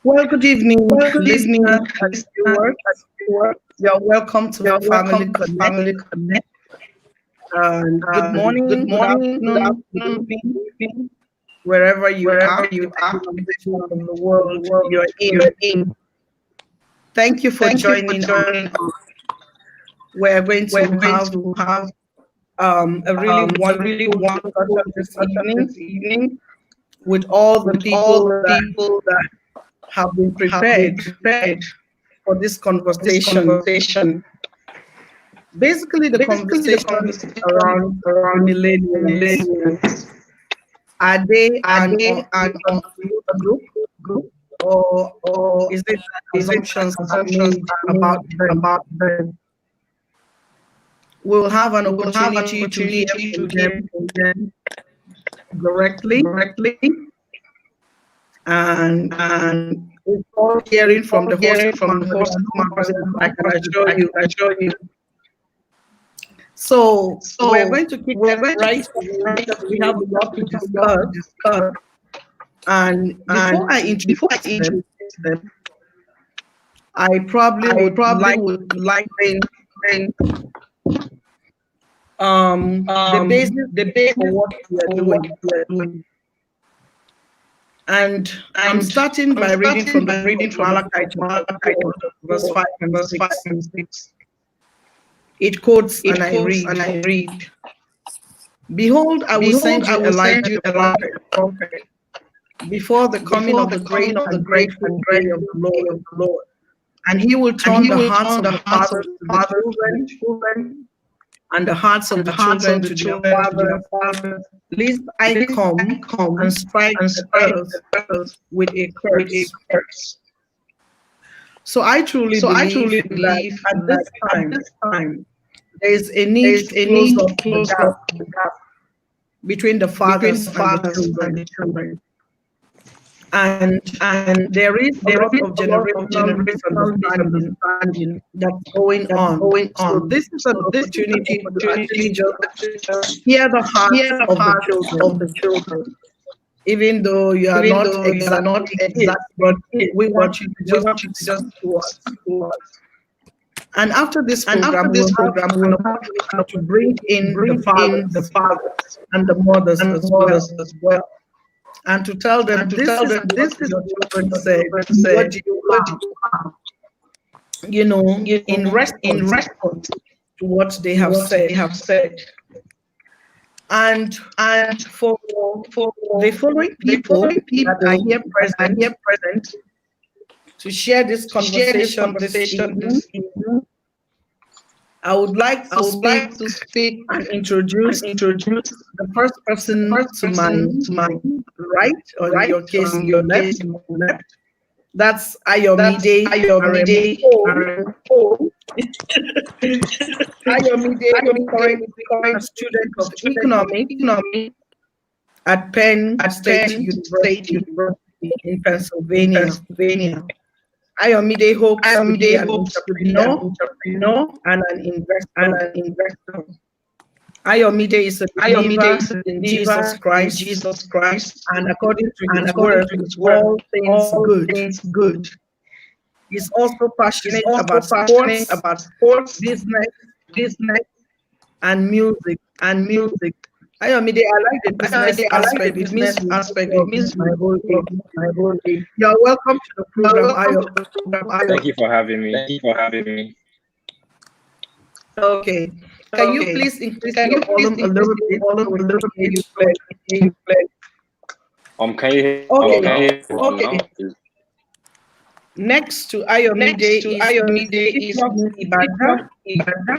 Well, good evening, Well, good listeners evening, and listeners viewers. and viewers. You're welcome to You're Family welcome to Connect. Family Connect. Good Good morning, good morning, good afternoon, good afternoon, evening, good evening, wherever you wherever are, you are, depending on the depending part on of the the world world you're you're in. in. Thank you for Thank you for joining us. joining us. We're going We're to going have to have a really a really wonderful wonderful discussion this discussion evening this evening with all the with all people the that people that have been have been prepared prepared for this for this conversation. conversation. Basically, the Basically, the conversation conversation around the around millennials. millennials. Are they Are an they an absolute group, or or is it is it assumptions are assumptions made are about made them? about them? We'll have an We will have an opportunity to hear opportunity to from hear them from them directly, directly, and and before hearing from all the hearing horse's from mouth, the there are horse's no mouth, horses, I can assure I you. can assure you. So we're So going to kick we're off going to right keep away right because we away have a because lot to we have a lot discuss. to discuss. And before I And before I introduce them, introduce them, I probably I would probably like would to like explain to the basis the for basis what we are for what doing. we are doing. And I'm And starting I'm by reading starting from the by book of reading from the book Malachi of chapter Malachi 4, chapter verse 4, 5 and verse 5 6. and 6. It quotes, and It I quotes read, and I read, Behold, I will Behold, send I you will Elijah send you the Elijah prophet the prophet before the coming before of the the great coming of the and great dreadful and day of dreadful the day Lord. of the Lord. And he will And turn he the will hearts turn of the the hearts of fathers the to the fathers to the children, children, and the hearts of and the the hearts of children the to their children to their fathers, fathers, lest I lest I come and come strike and the strike earth the earth with a with a curse. curse. So I truly So I believe truly that believe at this that at time, this time there is a there need is to a close need up to the close gap up the gap between the between fathers the and the fathers and children. the children. And And there is a there lot is of a lot of generational generational misunderstanding misunderstanding that's going that's on. going So on. this is an So this is an opportunity to actually opportunity to just actually just hear the hearts hear the of the heart of children, the children, even though you are even not though you are not exactly kids, but exactly kids, we but want you to we just want you to just speak to us. speak to us. And after this And after program, this we'll have program, an we'll have opportunity an to bring opportunity to in the bring in the fathers fathers and the mothers and as mothers well, as well, and to tell and them to this tell is them what this is your what children your said. children What said. do you What do have? you have? In In response response to what they to have what they said. have said. And And for for the following the people following that are people here that are present here present to share this to share this conversation this conversation evening, this evening, I would like I to would like speak to speak and and introduce introduce the first the person first to my person to my right, or in right, your or case, in your your left. case, your left. That's That's Ayomide Aremu Ayomide Cole. Aremo. Ayomide is Ayomide currently is a currently student a of student of economics economics at Penn at State Penn State University University in in Pennsylvania. Pennsylvania. Ayomide hopes to be Ayomide an hopes to be an entrepreneur entrepreneur and an and investor. an investor. Ayomide is a Ayomide believer is a in Jesus believer in Christ, Jesus Christ, and according to and his according word, to his word, all things all good. things good. He's also He's passionate also about passionate sports, about sports, business, business, and music. and music. Ayomide, I like the business I like the aspect. It means business you aspect. know It means my you whole age. my whole day. You're welcome to the You are program, welcome Ayo. to the program. Thank you for having me. Thank you for having me. Okay. Can you Okay. please increase Can your you please volume a increase little your bit so volume we a can little hear bit you so we clearly? can hear you clearly? Can you hear Okay. me Okay. well Okay. now? Please? Next to Ayomide Next to is Miss Ayomide is Ifeoma Miss Ibada. Ibada.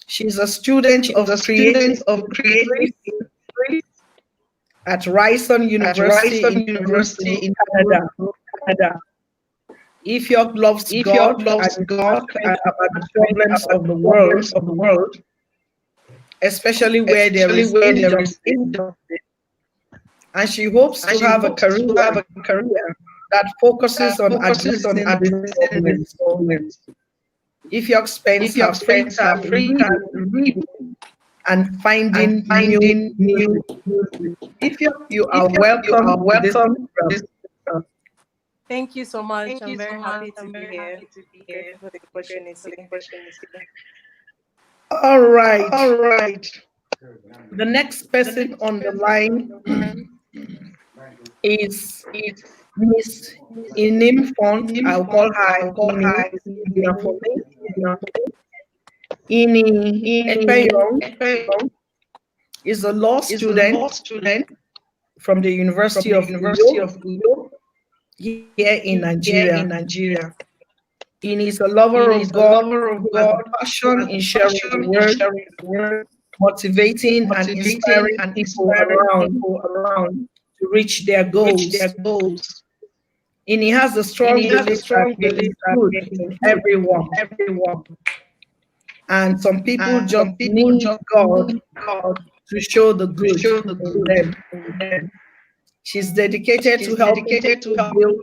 She's a student She's of a creative student of creative industry industry at Ryerson at University in Ryerson University Toronto, in Canada. Toronto, Canada. Ifeoma loves Ethiopia God and loves is God passionate and about the passionate problems about of the the world, problems of the world, especially where there especially is where there is injustice, injustice. and she hopes And to she have a hopes to career have a career that focuses that on focuses on addressing these addressing these problems. problems. Ifeoma spends her Ethiopia free spends her time free reading time reading and finding and new finding music. new music. Ifeoma, you are Ethiopia, you are welcome to this welcome to program. this program. Thank you so much. I'm very happy to be here. Thank you for the opportunity. All right. All right. The next person on the line is Miss Inim Font. I'll call her Ini. Ini Ekpeyong is a law student from the University of Uyo here in Nigeria. Ini is a lover of God, who has a passion in sharing the word, motivating and inspiring people around to reach their goals. Ini has a strong belief that there is good in everyone. And some people just need God to show the good in them. She's dedicated to helping people build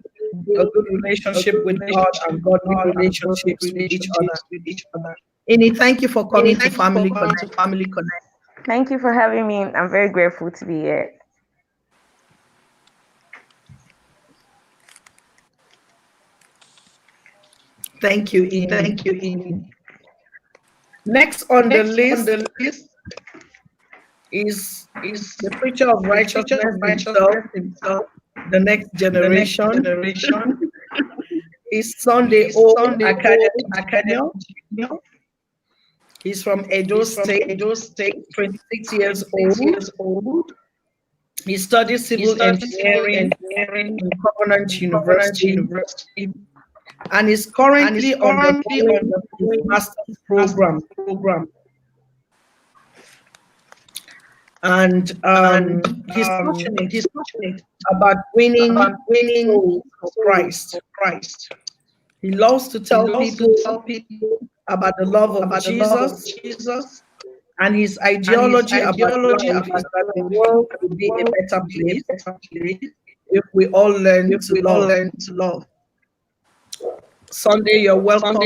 a good relationship with God and godly relationships with each other. Ini, thank you for coming to Family Connect. Thank you for having me. I'm very grateful to be here. Thank you, Ini. Next on the list is the preacher of righteousness himself, the next generation. Is Sunday O Academy. He's from Edo State, 26 years old. He studied civil engineering in Covenant University and is currently on the master's program. And he's passionate about winning souls for Christ. He loves to tell people about the love of Jesus, and his ideology about life is that the world will be a better place if we all learn to love. Sunday, you're welcome.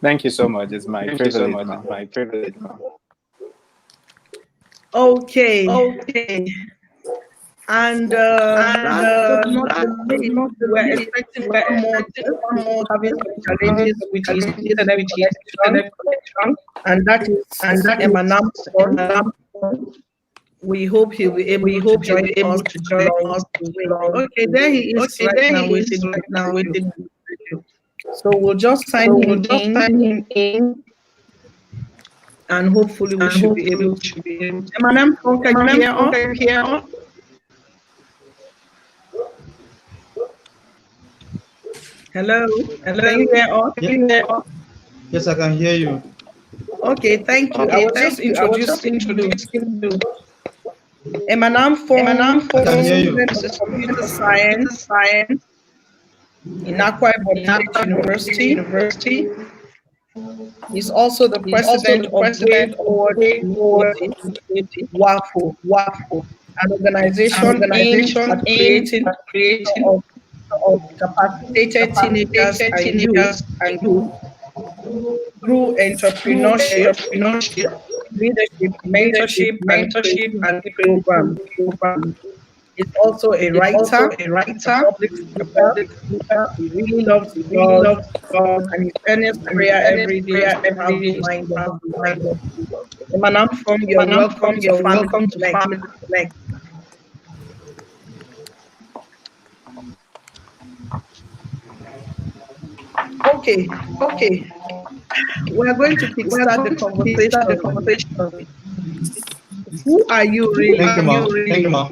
Thank you so much. It's my privilege. Okay. And we're expecting one more having some challenges with his internet connection, and that is Emanam. We hope he'll be able to join us. Okay, there he is right now waiting. So we'll just sign him in. And hopefully we should be able to. Emanam, can you hear us? Hello, can you hear us? Yes, I can hear you. Okay, thank you. I was just introducing you. Emanam from computer science in Akwa Ibom State University. He's also the president of Way Forward WAFO, an organization aimed at creating of capacitated teenagers and youth through entrepreneurship, leadership, mentorship, and program. He's also a writer, public speaker. He really loves God, and his earnest prayer every day is to have mind of God. Emanam from you're welcome to Family Connect. Okay. We're going to kickstart the conversation. Who are you really? Thank you, Ma.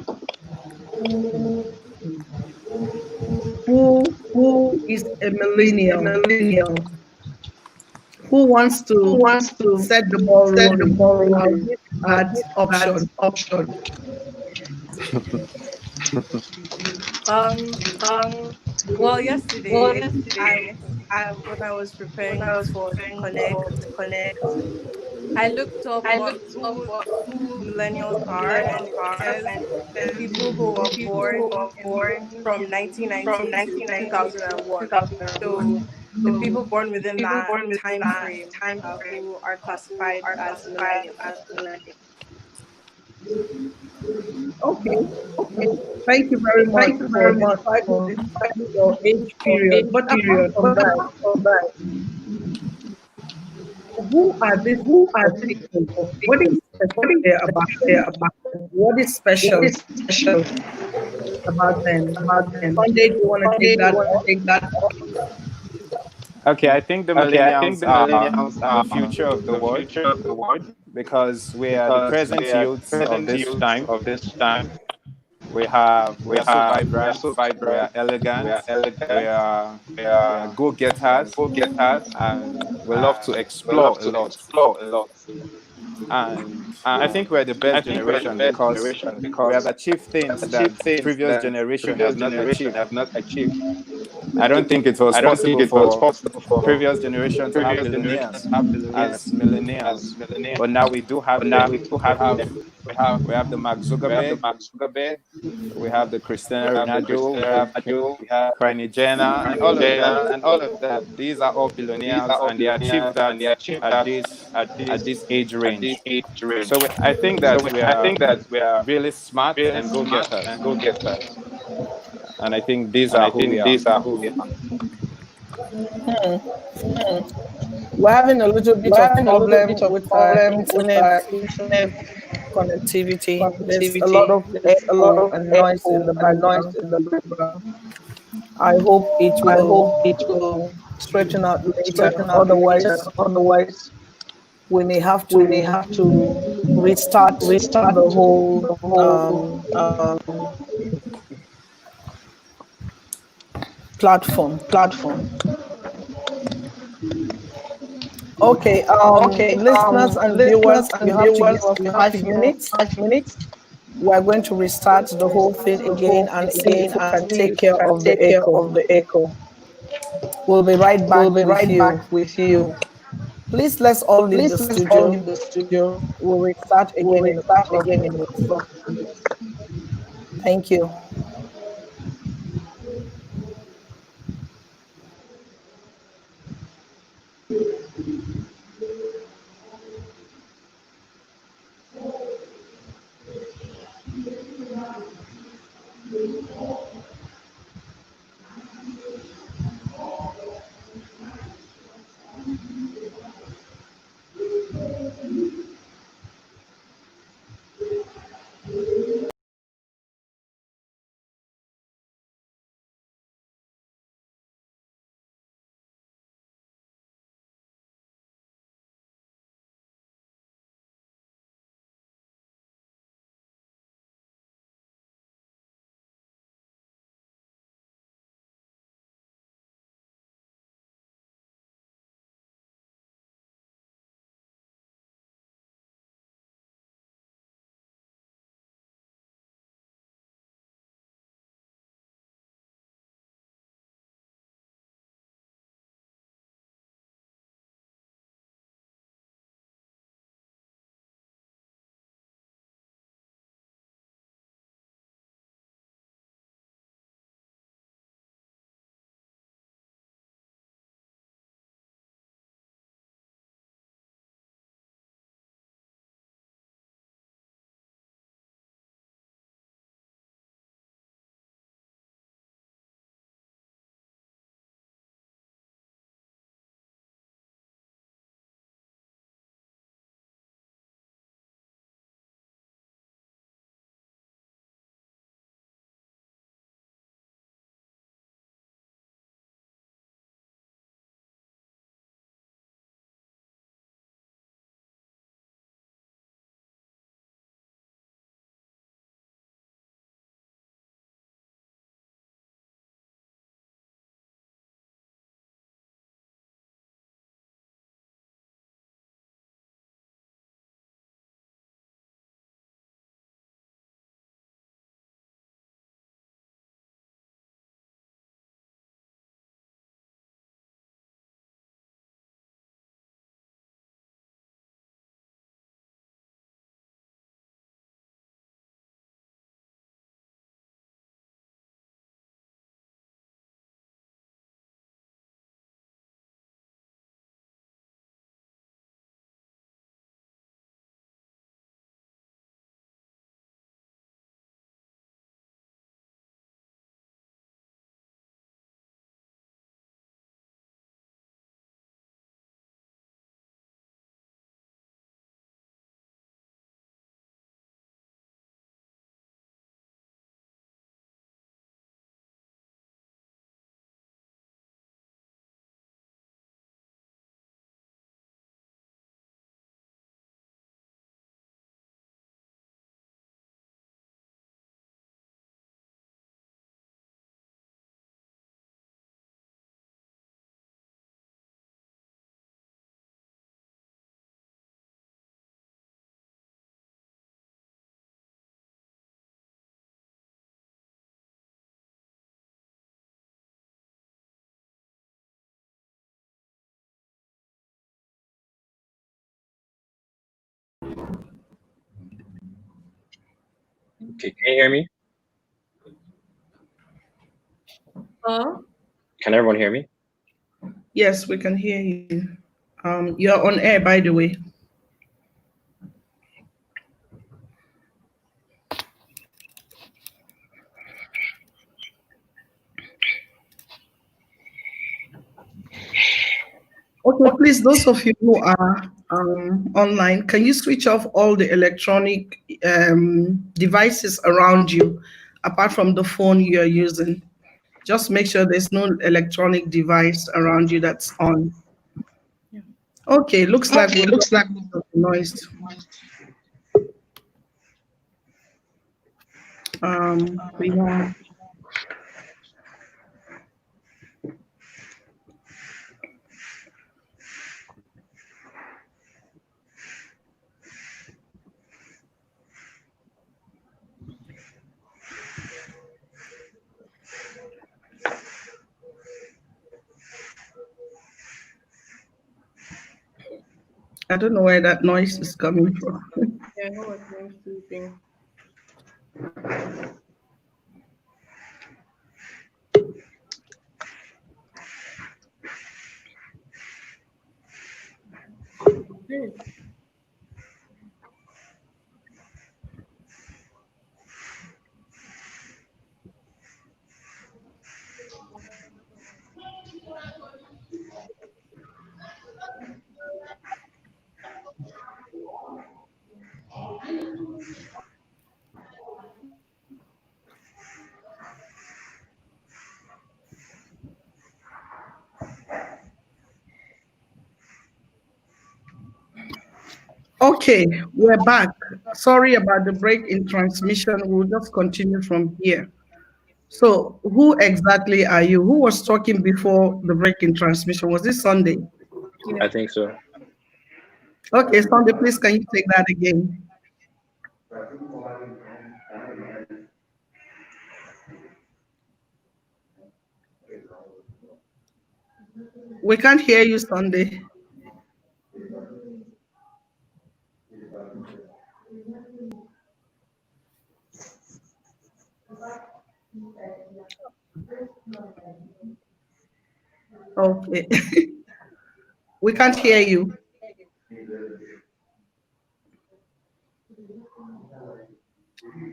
Who is a millennial? Who wants to set the ball rolling? I'll give that option. Well, yesterday, when I was preparing for Connect, I looked up who millennials are, and it says people who were born from 1990 to 2001. So the people born within that time frame who are classified as millennials. Okay. Thank you very much for describing your age period. But apart from that, who are these group of people? What is special about them? What is special about them? Sunday, do you want to take that up? Okay, I think the millennials are the future of the world because we are the present youths of this time. We are so vibrant, we are elegant, we are go-getters, and we love to explore a lot. And I think we're the best generation because we have achieved things that previous generation have not achieved. I don't think it was possible for previous generation to have billionaires as millennials, but now we do have them. We have the Mark Zuckerberg, we have the Cristiano Ronaldo, we have Kylie Jenner, and all of that. These are all billionaires, and they achieved that at this age range. So I think that we are really smart and go-getters, and I think these are who we are. We're having a little bit of problem with internet connectivity. There's a lot of echo and noise in the background. I hope it will straighten out later. Otherwise, we may have to restart the whole platform. Okay, listeners and viewers, you have to give us 5 minutes. We're going to restart the whole thing again and see if we can take care of the echo. We'll be right back with you. Please let's all leave the studio. We'll restart again in a couple of minutes. Thank you. Okay, can you hear me? Huh? Can everyone hear me? Yes, we can hear you. You're on air, by the way. Okay, please, those of you who are online, can you switch off all the electronic devices around you, apart from the phone you're using? Just make sure there's no electronic device around you that's on. Okay, looks like Okay, we've got looks like. noise. We have. I don't know where that noise is coming from. Yeah, who was doing sleeping? Okay, we're back. Sorry about the break in transmission. We'll just continue from here. So, who exactly are you? Who was talking before the break in transmission? Was this Sunday? I Yeah. think so. Okay, Sunday, please, can you take that again? We can't hear you, Sunday. Okay. We can't hear you.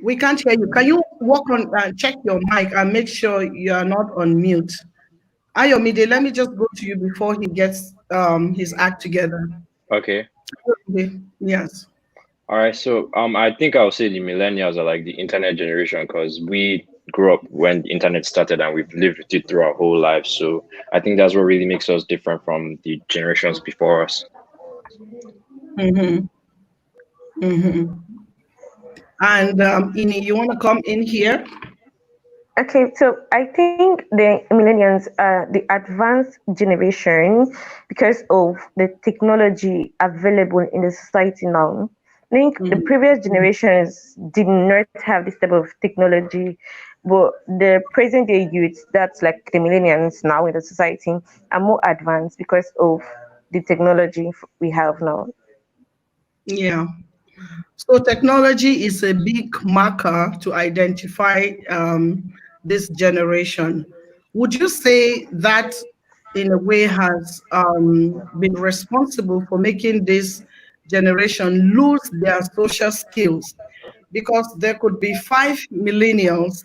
We can't hear you. Can you walk on check your mic and make sure you are not on mute? Ayomide, let me just go to you before he gets his act together. Okay. Okay. Yes. All right. So I think I'll say the millennials are like the internet generation because we grew up when the internet started and we've lived with it through our whole lives. So I think that's what really makes us different from the generations before us. Mm-hmm. Mm-hmm. And Ini, you want to come in here? Okay, so I think the millennials are the advanced generation because of the technology available in the society now. I think the Mm-hmm. previous generations did not have this type of technology, but the present day youth, that's like the millennials now in the society, are more advanced because of the technology we have now. Yeah. So technology is a big marker to identify this generation. Would you say that in a way has been responsible for making this generation lose their social skills? Because there could be five millennials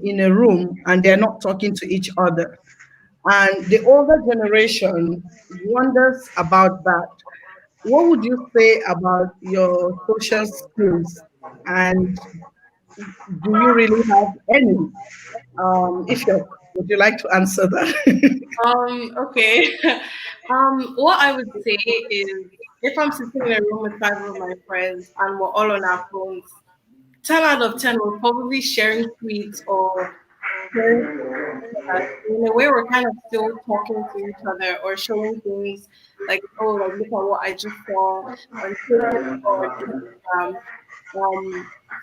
in a room and they're not talking to each other. And the older generation wonders about that. What would you say about your social skills? And do you really have any? If you would you like to answer that? Okay. What I would say is if I'm sitting in a room with five of my friends and we're all on our phones, 10 out of 10 we're probably sharing tweets or sharing in a way we're kind of still talking to each other or showing things like, oh, like look at what I just saw on Twitter or Instagram.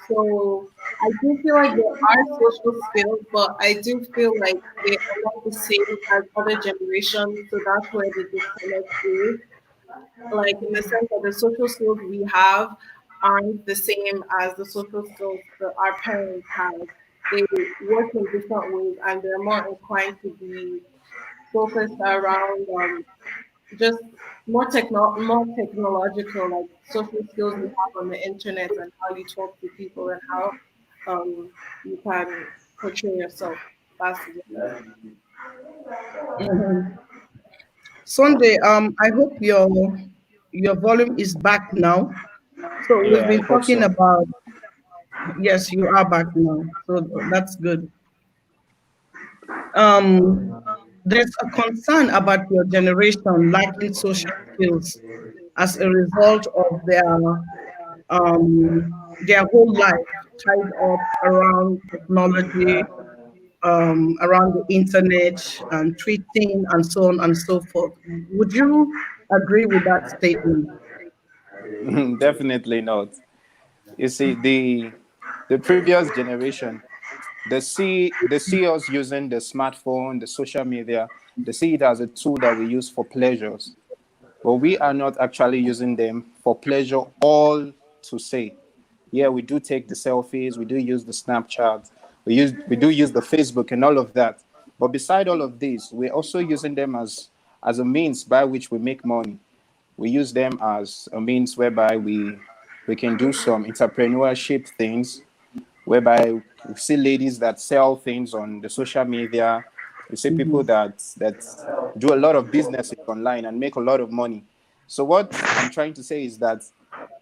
So I do feel like there are social skills, but I do feel like they are not the same as other generations. So that's where the disconnect is. like in the sense that the social skills we have aren't the same as the social skills that our parents have. They work in different ways, and they're more inclined to be focused around just more technological, like social skills you have on the internet and how you talk to people and how you can portray yourself. That's the difference. Mhm. Sunday, I hope your volume is back now. So we've Yeah, I been hope talking so. about, yes, you are back now. So that's good. Um, there's a concern about your generation lacking social skills as a result of their whole life tied up around technology, around the internet and tweeting and so on and so forth. Would you agree with that statement? Definitely not. You see, the previous generation, they see us using the smartphone, the social media. They see it as a tool that we use for pleasures, but we are not actually using them for pleasure. All to say, yeah, we do take the selfies, we do use the Snapchat, we do use the Facebook and all of that. But beside all of this, we're also using them as a means by which we make money. We use them as a means whereby we can do some entrepreneurship things, whereby we see ladies that sell things on the social media. We see people Mhm. that do a lot of businesses online and make a lot of money. So what I'm trying to say is that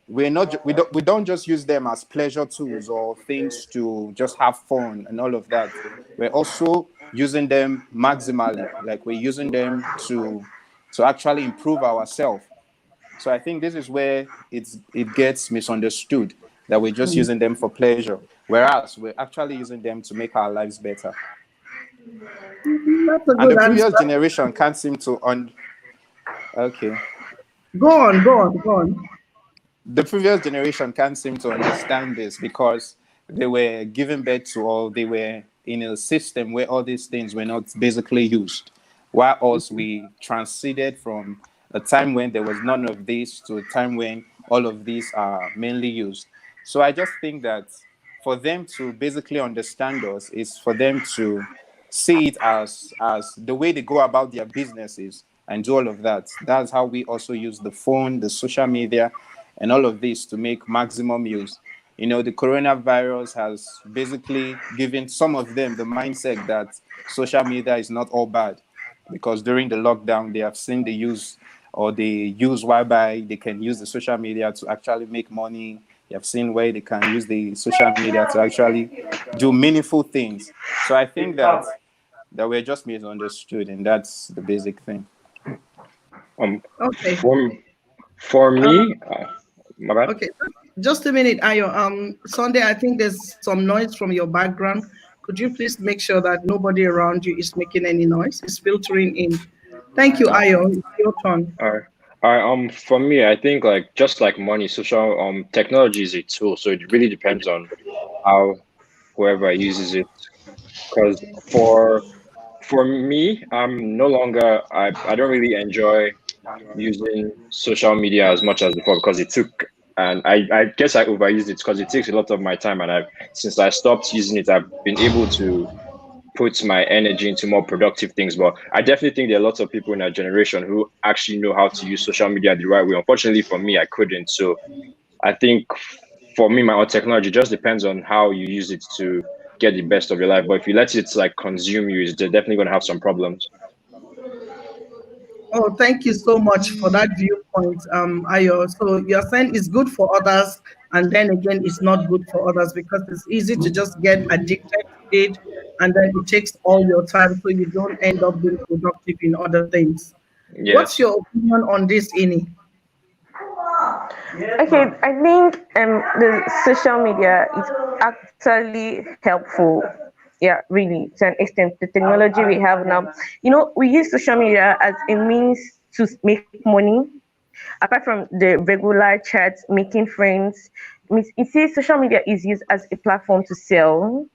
we don't just use them as pleasure tools or things to just have fun and all of that. We're also using them maximally, like we're using them to actually improve ourselves. So I think this is where it gets misunderstood, that we're just Mm. using them for pleasure, whereas we're actually using them to make our lives better. That's a And the good previous answer. generation can't seem to okay. Go on, go on, go on. The previous generation can't seem to understand this because they were given birth to, or they were in a system where all these things were not basically used. While us, we transited from a time when there was none of this to a time when all of these are mainly used. So I just think that for them to basically understand us is for them to see it as the way they go about their businesses and do all of that. That's how we also use the phone, the social media, and all of this to make maximum use. You know, the coronavirus has basically given some of them the mindset that social media is not all bad, because during the lockdown they have seen the use, or they use whereby they can use the social media to actually make money. They have seen where they can use the social media to actually do meaningful things. So I think that we're just misunderstood, and that's the basic thing. Um, Okay. for for me, my bad. Okay. Just a minute, Ayo. Sunday, I think there's some noise from your background. Could you please make sure that nobody around you is making any noise? It's filtering in. Thank you, Okay. Ayo. It's your turn. All right. All right. For me, I think like just like money, social technology is a tool, so it really depends on how whoever uses it. Because for me, I'm no longer I don't really enjoy using social media as much as before because it took, and I guess I overused it because it takes a lot of my time, and I've since I stopped using it, I've been able to put my energy into more productive things. But I definitely think there are lots of people in our generation who actually know how to use social media the right way. Unfortunately for me, I couldn't. So I think for me, my own technology just depends on how you use it to get the best of your life. But if you let it like consume you, it's definitely going to have some problems. Oh, thank you so much for that viewpoint, Ayo. So you're saying it's good for others, and then again, it's not good for others because it's easy to just get addicted to it, and then it takes all your time, so you don't end up being productive in other things. What's Yes. your opinion on this, Ini? Okay, I think the social media is actually helpful. Yeah, really, to an extent. The technology we have now, we use social media as a means to make money. Apart from the regular chat, making friends, it says social media is used as a platform to sell,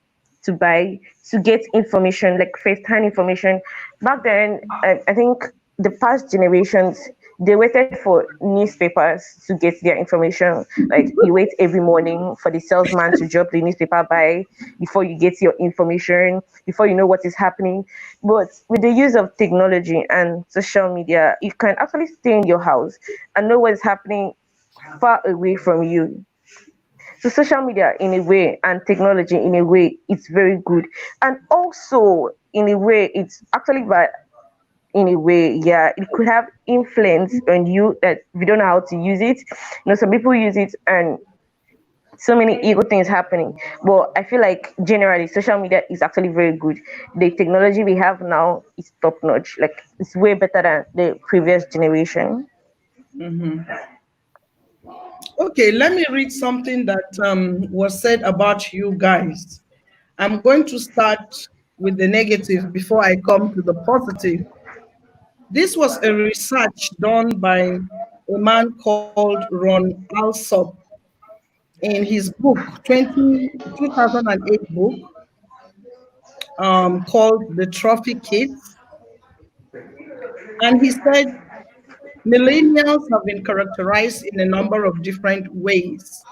to buy, to get information, like first-hand information. Back then, I think the past generations They waited for newspapers to get their information. Like you wait every morning for the salesman to drop the newspaper by before you get your information, before you know what is happening. But with the use of technology and social media, you can actually stay in your house and know what is happening far away from you. So social media in a way and technology in a way it's very good. And also in a way it's actually bad in a way, yeah, it could have influence on you that we don't know how to use it. Some people use it and so many evil things happening. But I feel like generally social media is actually very good. The technology we have now is top notch. Like it's way better than the previous generation. Mhm. Okay, let me read something that was said about you guys. I'm going to start with the negative before I come to the positive. This was a research done by a man called Ron Alsop in his book, 2008 book, called The Trophy Kids. And he said millennials have been characterized in a number of different ways.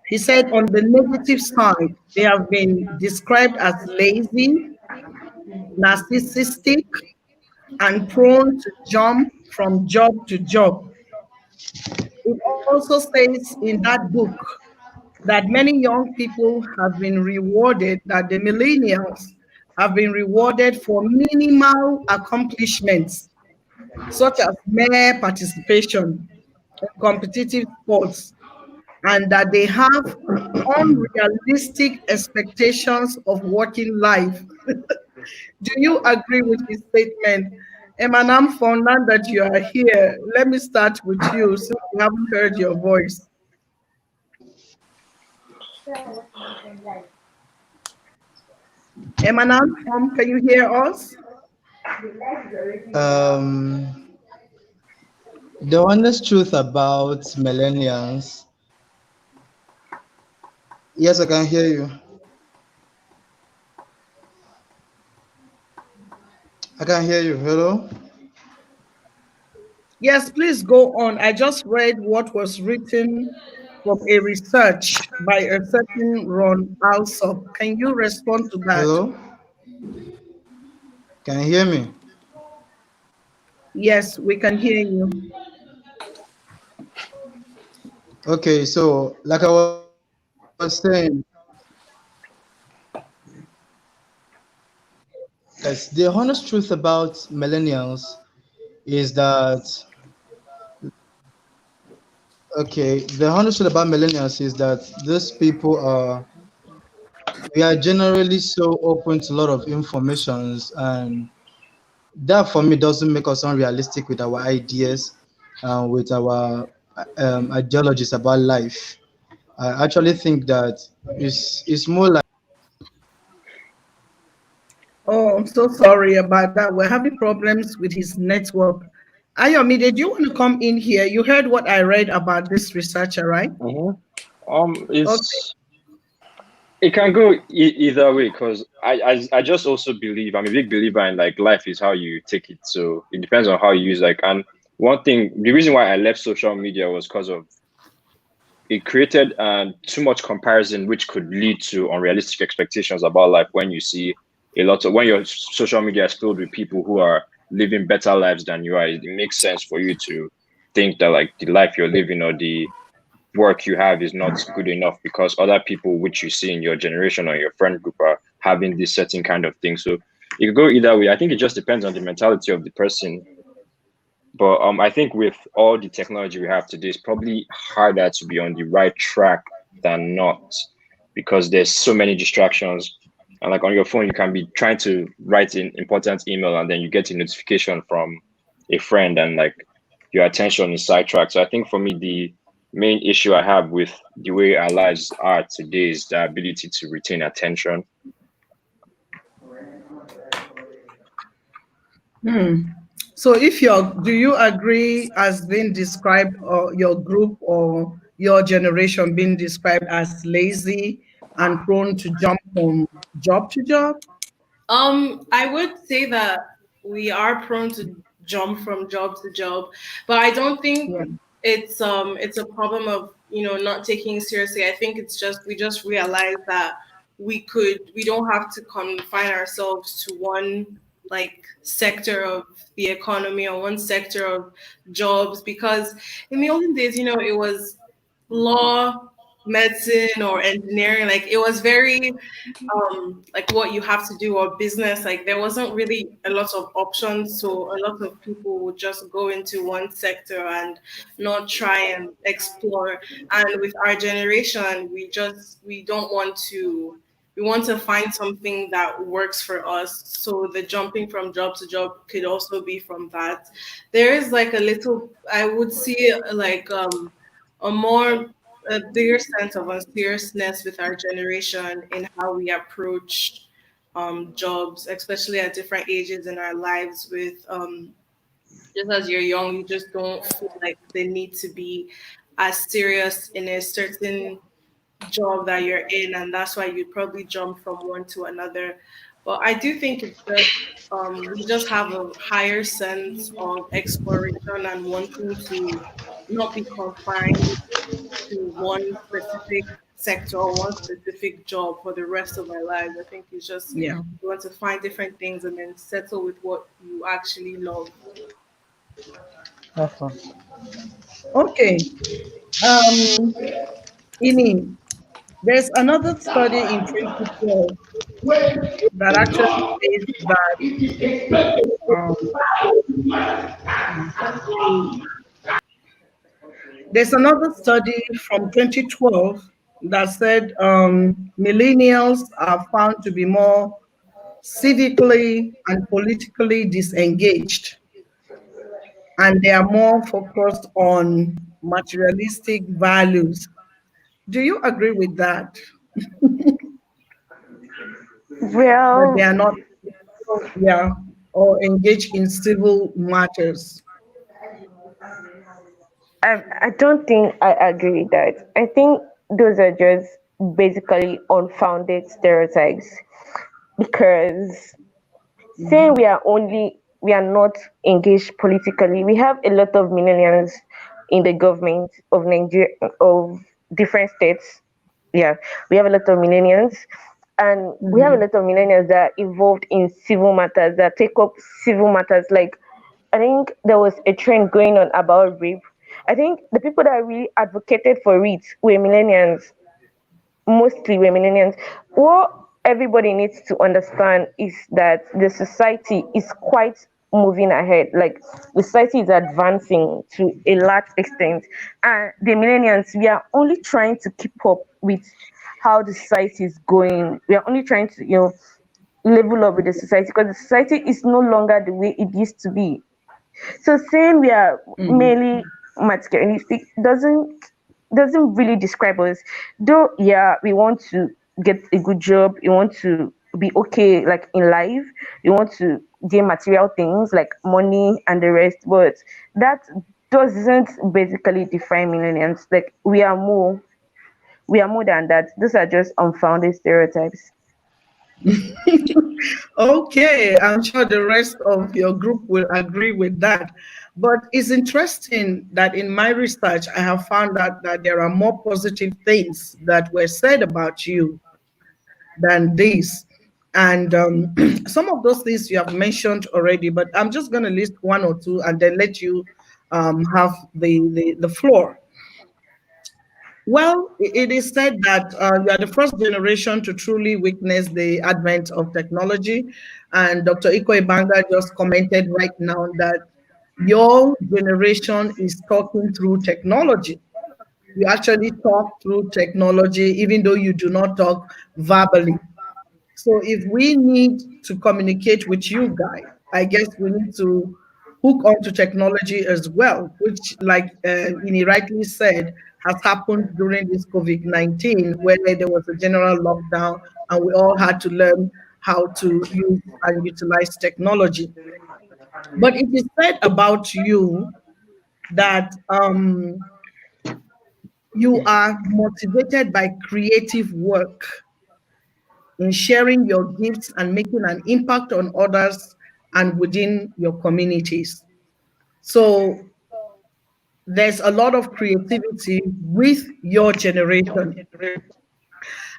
He said on the negative side, they have been described as lazy, narcissistic, and prone to jump from job to job. It also says in that book that many young people have been rewarded, that the millennials have been rewarded for minimal accomplishments, such as mere participation in competitive sports, and that they have unrealistic expectations of working life. Do you agree with his statement? Emanam, for now that you are here, let me start with you since we haven't heard your voice. Emanam, can you hear us? Um, the honest truth about millennials. Yes, I can hear you. I can hear you. Hello. Yes, please go on. I just read what was written from a research by a certain Ron Alsop. Can you respond to that? Hello. Can you hear me? Yes, we can hear you. Okay. So, like I was saying, yes, the honest truth about millennials is that okay, the honest truth about millennials is that these people are we are generally so open to a lot of informations, and that for me doesn't make us unrealistic with our ideas, with our ideologies about life. I actually think that it's more like Oh, I'm so sorry about that. We're having problems with his network. Ayomi, did you want to come in here? You heard what I read about this researcher, right? Mhm. Okay. It's it can go either way because I just also believe I'm a big believer in like life is how you take it. So it depends on how you use like and one thing the reason why I left social media was because of it created too much comparison which could lead to unrealistic expectations about life when you see a lot of when your social media is filled with people who are living better lives than you are. It makes sense for you to think that like the life you're living or the work you have is not good enough because other people which you see in your generation or your friend group are having this certain kind of thing. So it could go either way. I think it just depends on the mentality of the person. But I think with all the technology we have today, it's probably harder to be on the right track than not because there's so many distractions. And like on your phone, you can be trying to write an important email and then you get a notification from a friend and like your attention is sidetracked. So I think for me, the main issue I have with the way our lives are today is the ability to retain attention. So if do you agree as being described or your group or your generation being described as lazy and prone to jump from job to job? I would say that we are prone to jump from job to job. But I don't think Yeah. it's a problem of, not taking it seriously. I think it's just we just realize that we don't have to confine ourselves to one like sector of the economy or one sector of jobs, because in the olden days, it was law, medicine, or engineering. Like it was very like what you have to do, or business. Like there wasn't really a lot of options, so a lot of people would just go into one sector and not try and explore. And with our generation, we don't want to, we want to find something that works for us. So the jumping from job to job could also be from that. There is like a little, I would see like a more a bigger sense of seriousness with our generation in how we approach jobs, especially at different ages in our lives. With just as you're young, you just don't feel like the need to be as serious in a certain job that you're in, and that's why you probably jump from one to another. But I do think it's just we just have a higher sense of exploration and wanting to not be confined to one specific sector or one specific job for the rest of our lives. I think it's just Yeah. you want to find different things and then settle with what you actually love. That's all. Okay. Um, Ini, there's another study in 2012 that actually says that um, there's another study from 2012 that said millennials are found to be more civically and politically disengaged, and they are more focused on materialistic values. Do you agree with that? That they Well, are not, yeah, or engaged in civil matters? I don't think I agree with that. I think those are just basically unfounded stereotypes because saying we are not engaged politically. We have a lot of millennials in the government of Nigeria, of different states. Yeah, we have a lot of millennials, and we have a Mhm. lot of millennials that are involved in civil matters, that take up civil matters. Like I think there was a trend going on about rape. I think the people that really advocated for it were millennials, mostly were millennials. What everybody needs to understand is that the society is quite moving ahead. Like the society is advancing to a large extent, and the millennials, we are only trying to keep up with how the society is going. We are only trying to, level up with the society because the society is no longer the way it used to be. So saying we are Mhm. merely materialistic doesn't really describe us. Though yeah, we want to get a good job, we want to be okay like in life, we want to gain material things like money and the rest, but that doesn't basically define millennials. Like we are more than that. Those are just unfounded stereotypes. Okay, I'm sure the rest of your group will agree with that. But it's interesting that in my research, I have found out that there are more positive things that were said about you than this. And some of those things you have mentioned already, but I'm just going to list one or two and then let you have the floor. Well, it is said that you are the first generation to truly witness the advent of technology. And Dr. Iko Ibanga just commented right now that your generation is talking through technology. You actually talk through technology, even though you do not talk verbally. So if we need to communicate with you guys, I guess we need to hook onto technology as well, which, like Ini rightly said, has happened during this COVID-19, where there was a general lockdown and we all had to learn how to use and utilize technology. But it is said about you that you are motivated by creative work in sharing your gifts and making an impact on others and within your communities. So there's a lot of creativity with your generation.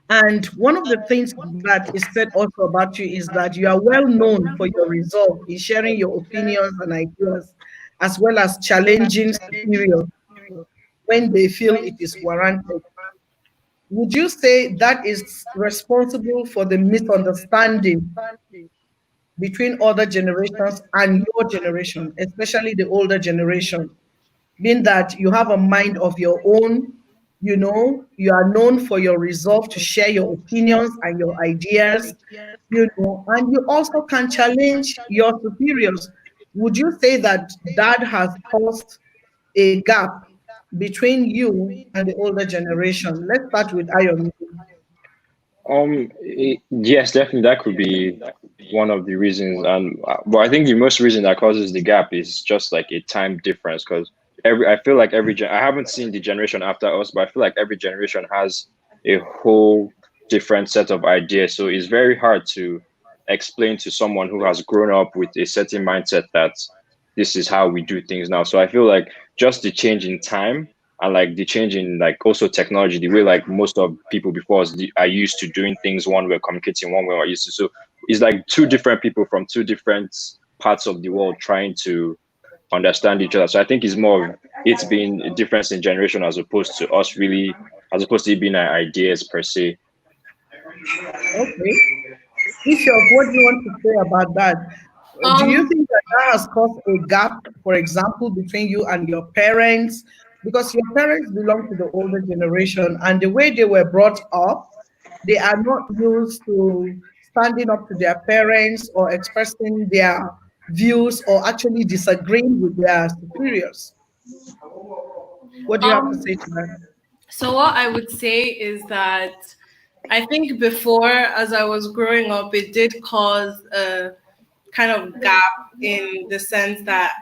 And one of the things that is said also about you is that you are well known for your resolve in sharing your opinions and ideas, as well as challenging superiors when they feel it is warranted. Would you say that is responsible for the misunderstanding between other generations and your generation, especially the older generation? Being that you have a mind of your own, you are known for your resolve to share your opinions and your ideas, and you also can challenge your superiors. Would you say that that has caused a gap between you and the older generation? Let's start with Ayon. Yes, definitely that could be one of the reasons, and but I think the most reason that causes the gap is just like a time difference. Because I feel like I haven't seen the generation after us, but I feel like every generation has a whole different set of ideas. So it's very hard to explain to someone who has grown up with a certain mindset that this is how we do things now. So I feel like just the change in time and like the change in like also technology, the way like most of people before us are used to doing things one way, communicating one way, or used to. So it's like two different people from two different parts of the world trying to understand each other. So I think it's more of it's being a difference in generation as opposed to us really, as opposed to it being ideas per se. Okay. Bishop, what do you want to say about that? Do you Um, think that that has caused a gap, for example, between you and your parents? Because your parents belong to the older generation, and the way they were brought up, they are not used to standing up to their parents or expressing their views or actually disagreeing with their superiors. What do you have to um, say to that? so what I would say is that I think before, as I was growing up, it did cause a kind of gap in the sense that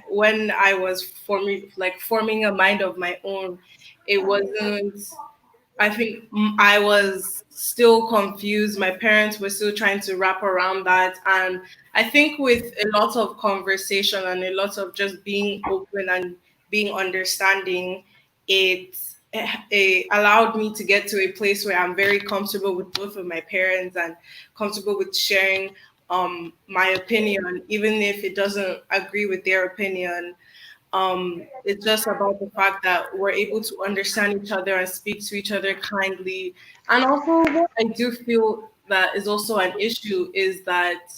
when I was forming a mind of my own, it wasn't. I think I was still confused. My parents were still trying to wrap around that. And I think with a lot of conversation and a lot of just being open and being understanding, it allowed me to get to a place where I'm very comfortable with both of my parents and comfortable with sharing my opinion, even if it doesn't agree with their opinion. It's just about the fact that we're able to understand each other and speak to each other kindly. And also, what I do feel that is also an issue is that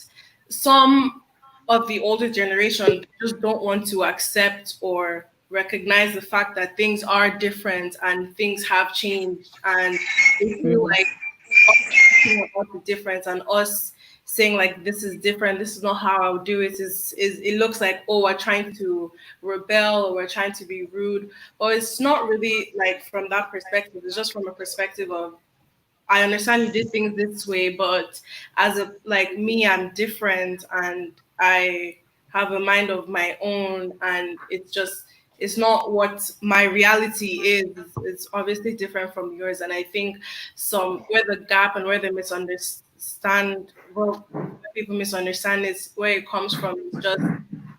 some of the older generation just don't want to accept or recognize the fact that things are different and things have changed, and they feel Mhm. like us talking about the difference and us saying like this is different, this is not how I would do it, is it looks like, oh, we're trying to rebel or we're trying to be rude. But it's not really like from that perspective. It's just from a perspective of, I understand you did things this way, but as a like me, I'm different and I have a mind of my own, and it's not what my reality is. It's obviously different from yours. And I think some where the gap and where the misunderstand well where people misunderstand is where it comes from is just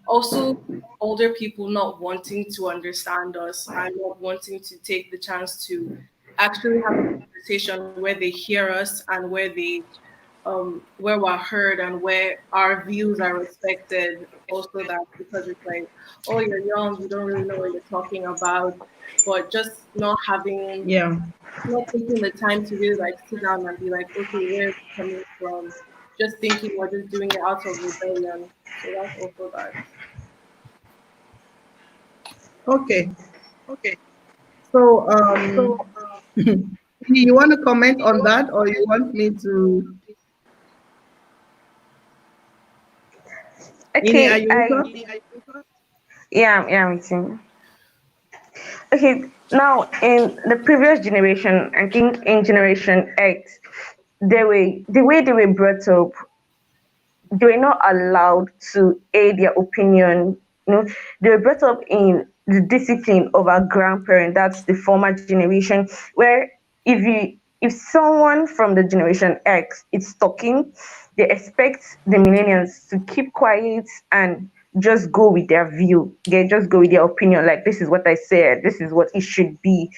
also older people not wanting to understand us and not wanting to take the chance to actually have a conversation where they hear us and where we're heard and where our views are respected. Also, that because it's like, oh, you're young, you don't really know what you're talking about, but just Yeah. not taking the time to really like sit down and be like, okay, where is it coming from? Just thinking we're just doing it out of rebellion. So that's also that. Okay. So, you want to comment on that, or you want me to? Ini, are Okay, you with us? yeah, I'm with you. Okay, now in the previous generation, I think in Generation X, the way they were brought up, they were not allowed to air their opinion. You know, they were brought up in the discipline of our grandparent. That's the former generation, where if someone from the Generation X is talking, they expect the millennials to keep quiet and just go with their view. They just go with their opinion, like this is what I said, this is what it should be.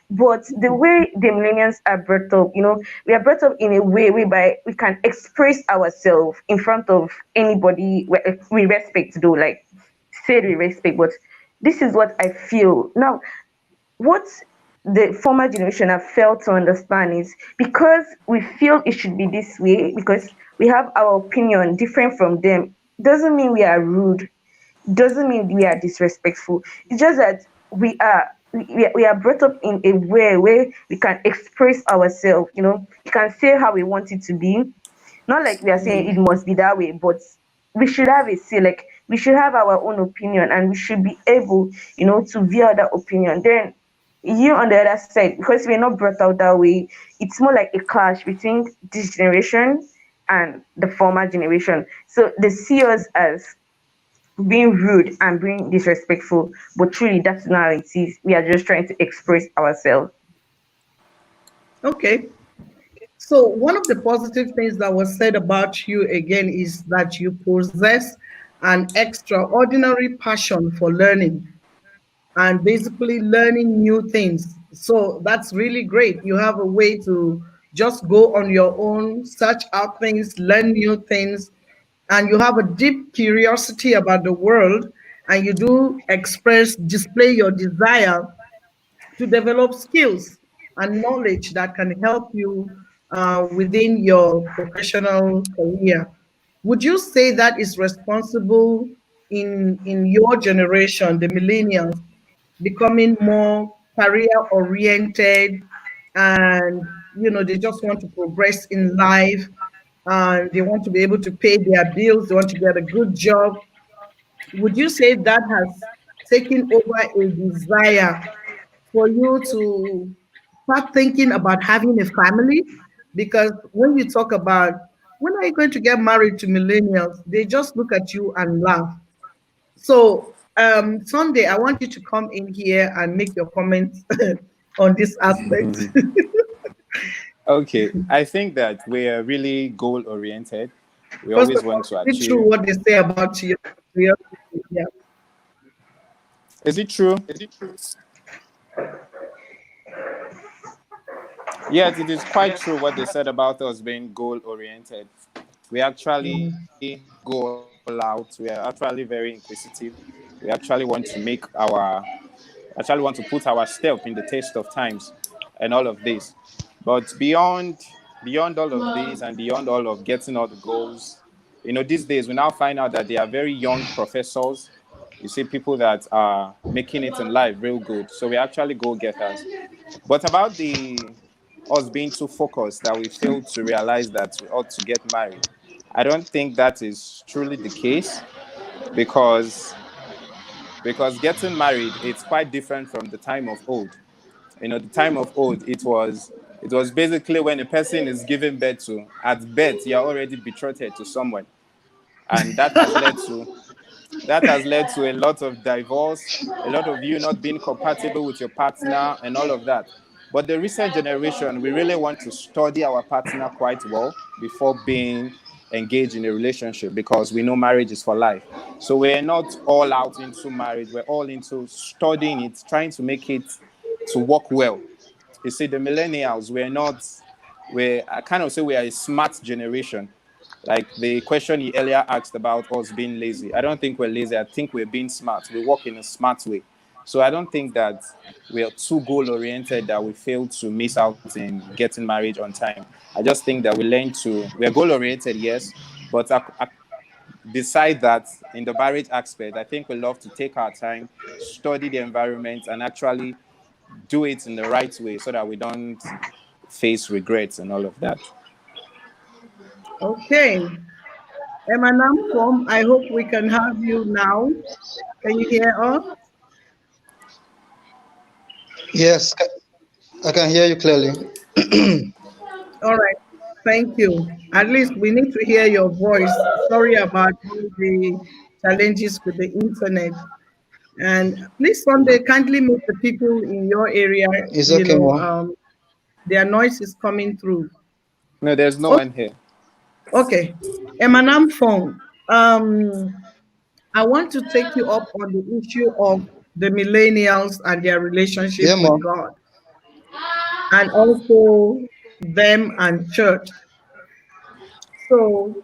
But the way the millennials are brought up, we are brought up in a way whereby we can express ourselves in front of anybody with respect, though, like say with respect. But this is what I feel now. What the former generation have failed to understand is because we feel it should be this way, because we have our opinion different from them, doesn't mean we are rude, doesn't mean we are disrespectful. It's just that we are brought up in a way where we can express ourselves, we can say how we want it to be. Not like we are saying it must be that way, but we should have a say, like we should have our own opinion and we should be able, to view that opinion. Then you on the other side, because we're not brought out that way, it's more like a clash between this generation and the former generation. So they see us as being rude and being disrespectful, but truly that's not how it is. We are just trying to express ourselves. Okay. So one of the positive things that was said about you again is that you possess an extraordinary passion for learning and basically learning new things. So that's really great. You have a way to just go on your own, search out things, learn new things, and you have a deep curiosity about the world, and you do display your desire to develop skills and knowledge that can help you within your professional career. Would you say that is responsible in your generation, the millennials, becoming more career oriented, and they just want to progress in life, and they want to be able to pay their bills, they want to get a good job? Would you say that has taken over a desire for you to start thinking about having a family? Because when you talk about when are you going to get married to millennials, they just look at you and laugh. So Sunday, I want you to come in here and make your comments on this aspect. Okay, I think that we are really goal oriented. We First always of want all, to is it true achieve. what they say about you? Yeah. Is it true? Yes, it is quite true what they said about us being goal oriented. We actually go all out. We are actually very inquisitive. We actually want to actually want to put ourselves in the test of times and all of this. But beyond all of this and beyond all of getting all the goals, these days we now find out that they are very young professors. You see people that are making it in life real good. So we're actually goal getters. But about the us being too focused that we fail to realize that we ought to get married, I don't think that is truly the case because getting married, it's quite different from the time of old. The time of old, it was basically when a person is giving birth to, at birth you're already betrothed to someone, and that has led to a lot of divorce, a lot of you not being compatible with your partner, and all of that. But the recent generation, we really want to study our partner quite well before being engaged in a relationship because we know marriage is for life. So we're not all out into marriage, we're all into studying it, trying to make it to work well. You see, the millennials, I kind of say we are a smart generation. Like the question he earlier asked about us being lazy. I don't think we're lazy. I think we're being smart. We work in a smart way. So I don't think that we are too goal oriented that we fail to miss out in getting married on time. I just think that we are goal oriented, yes, but beside that, in the marriage aspect, I think we love to take our time, study the environment, and actually do it in the right way so that we don't face regrets and all of that. Okay. Emanam from, I hope we can have you now. Can you hear us? Yes, I can hear you clearly. All right. Thank you. At least we need to hear your voice. Sorry about all the challenges with the internet. And please, Sunday, kindly make the people in your area, It's okay, Ma. their noise is coming through. No, there's no O- one here. Okay. Emanam Fong, I want to take you up on the issue of the millennials and their relationship Yeah, with mom. God, and also them and church. So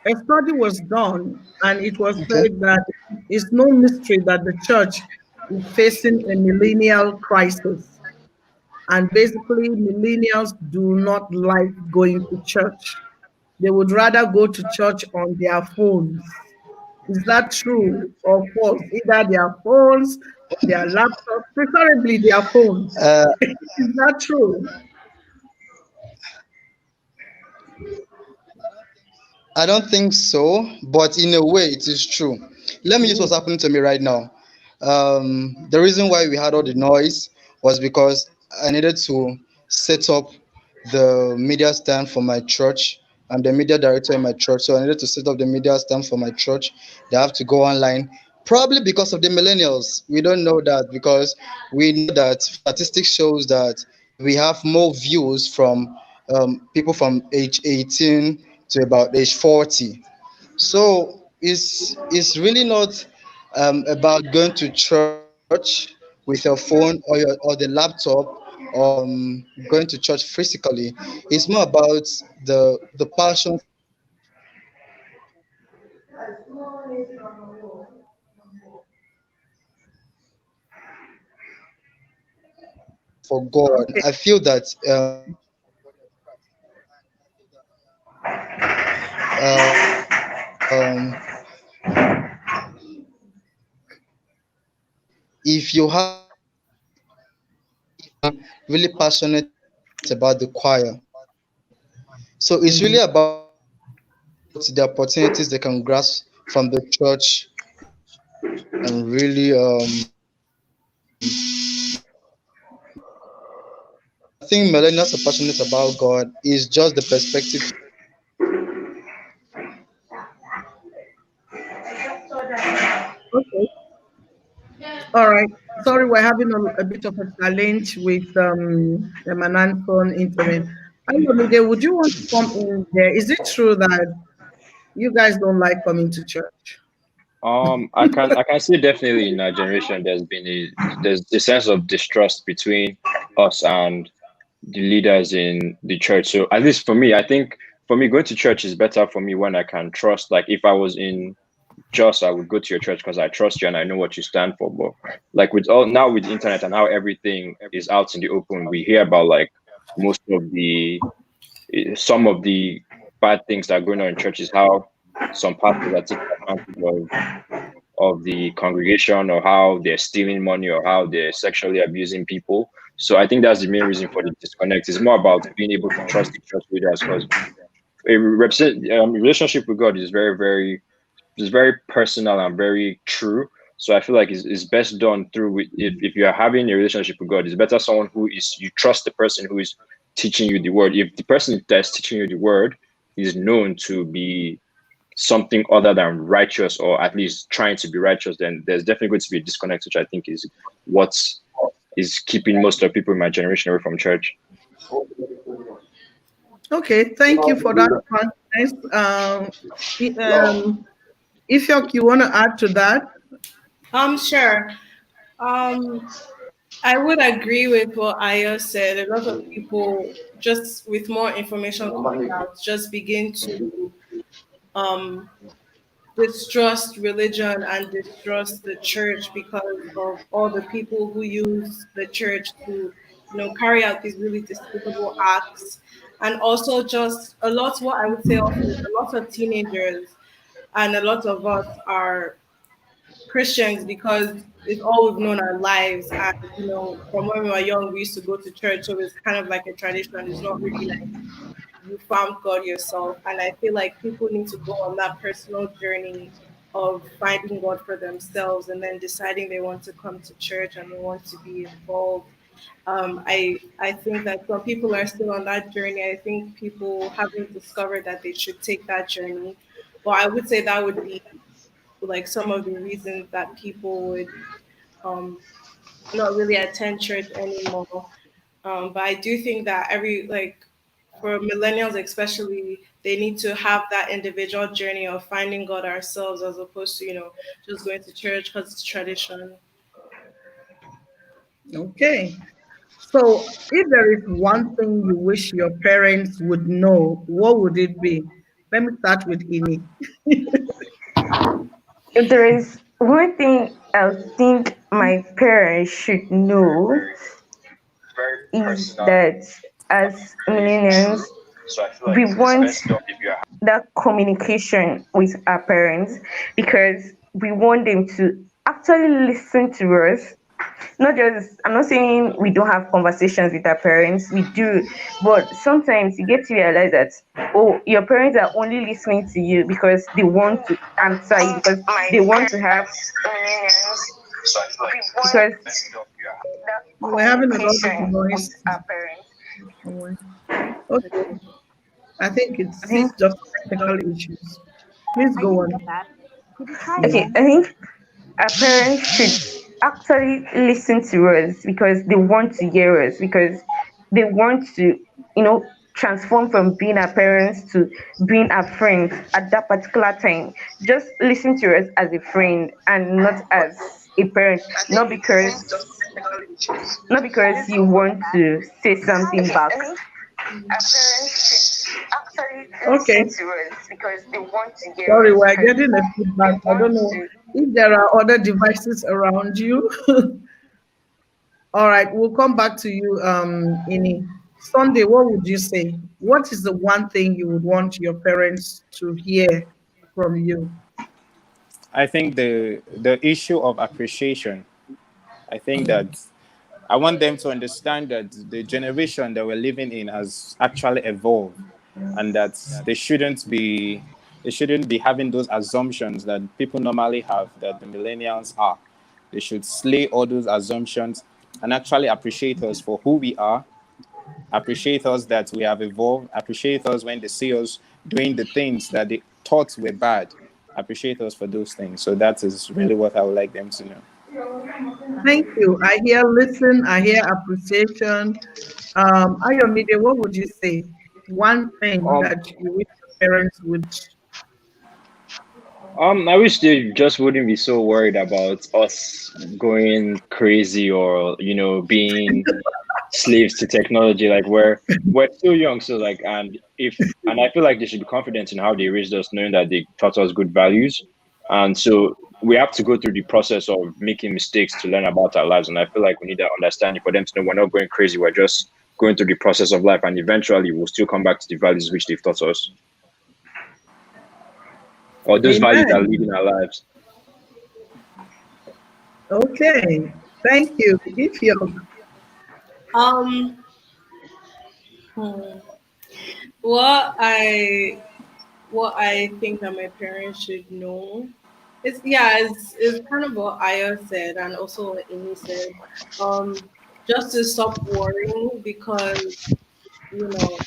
a study was done, and it was Okay. said that it's no mystery that the church is facing a millennial crisis. And basically, millennials do not like going to church. They would rather go to church on their phones. Is that true or false? Either their phones or their laptops, preferably their phones. Uh, Is that true? I don't think so, but in a way, it is true. Let me use what's happening to me right now. The reason why we had all the noise was because I needed to set up the media stand for my church. I'm the media director in my church, so I needed to set up the media stand for my church. They have to go online, probably because of the millennials. We don't know that because we know that statistics shows that we have more views from people from age 18 to about age 40. So it's really not about going to church with your phone or the laptop or going to church physically. It's more about the passion for God and really for God. Okay. I feel that we are the body of Christ, and I feel that if you have really passionate about the choir, so it's really about the opportunities they can grasp from the church and really I think millennials are passionate about God is just the perspective. Okay. All right. Sorry, we're having a bit of a challenge with Emananson internet. Ayomide, would you want to come in there? Is it true that you guys don't like coming to church? I can see definitely in our generation there's a sense of distrust between us and the leaders in the church. So at least for me, I think for me going to church is better for me when I can trust. Like if I was in just I would go to your church because I trust you and I know what you stand for. But like with all now with the internet and how everything is out in the open, we hear about like most of the some of the bad things that are going on in churches, how some pastors are taking advantage of the congregation or how they're stealing money or how they're sexually abusing people. So I think that's the main reason for the disconnect. It's more about being able to trust the church leaders because relationship with God is very it's very personal and very true. So I feel like it's best done through if you are having a relationship with God, it's better someone who is you trust the person who is teaching you the word. If the person that's teaching you the word is known to be something other than righteous or at least trying to be righteous, then there's definitely going to be a disconnect, which I think is what is keeping most of people in my generation away from church. Okay, thank you for that context. Ifyok, you want to add to that? Sure. Um, I would agree with what Ayo said. A lot of people, just with more information coming out, just begin to um, distrust religion and distrust the church because of all the people who use the church to, carry out these really despicable acts. And also just a lot, what I would say also is a lot of teenagers and a lot of us are Christians because it's all we've known our lives. And, from when we were young, we used to go to church. So it's kind of like a tradition. It's not really like you found God yourself. And I feel like people need to go on that personal journey of finding God for themselves and then deciding they want to come to church and they want to be involved. I think that some people are still on that journey. I think people haven't discovered that they should take that journey. But I would say that would be like some of the reasons that people would um, not really attend church anymore. But I do think that every like for millennials especially, they need to have that individual journey of finding God ourselves as opposed to, just going to church because it's tradition. Okay. So, if there is one thing you wish your parents would know, what would it be? Let me start with Ini. If there is one thing I think my parents should know is that as millennials, we want that communication with our parents because we want them to actually listen to us. Not just, I'm not saying we don't have conversations with our parents, we do, but sometimes you get to realize that, oh, your parents are only listening to you because they want to answer you, because they want to have, because that We're having a lot of communication with noise. our parents. somewhere. Okay. I think I it's think just technical issues. Please I go didn't on. get that. Could you try Yeah. okay, again? I think our parents should actually listen to us because they want to hear us, because they want to, transform from being our parents to being our friends at that particular time. Just listen to us as a friend and not as a parent, not because you want to say something back. Our parents should actually listen Okay. to us because they want to hear Sorry, us, we're because getting a they feedback. I want don't know to. if there are other devices around you. All right, we'll come back to you, Ini. Sunday, what would you say? What is the one thing you would want your parents to hear from you? I think the issue of appreciation. I think that I want them to understand that the generation that we're living in has actually evolved, and that they shouldn't be having those assumptions that people normally have that the millennials are. They should slay all those assumptions and actually appreciate us for who we are, appreciate us that we have evolved, appreciate us when they see us doing the things that they thought were bad, appreciate us for those things. So that is really what I would like them to know. Thank you. I hear listen, I hear appreciation. Ayomide, what would you say? One thing Um, that you wish your parents would. I wish they just wouldn't be so worried about us going crazy or being slaves to technology. Like we're still young, so like and I feel like they should be confident in how they raised us, knowing that they taught us good values, and so we have to go through the process of making mistakes to learn about our lives. And I feel like we need that understanding for them to know we're not going crazy. We're just going through the process of life, and eventually we'll still come back to the values which they've taught us, or those values that are Amen. leading our lives. Okay. Thank you. If you Um, hmm, what I what I think that my parents should know it's kind of what Aya said and also what Amy said. Um, just to stop worrying because you know,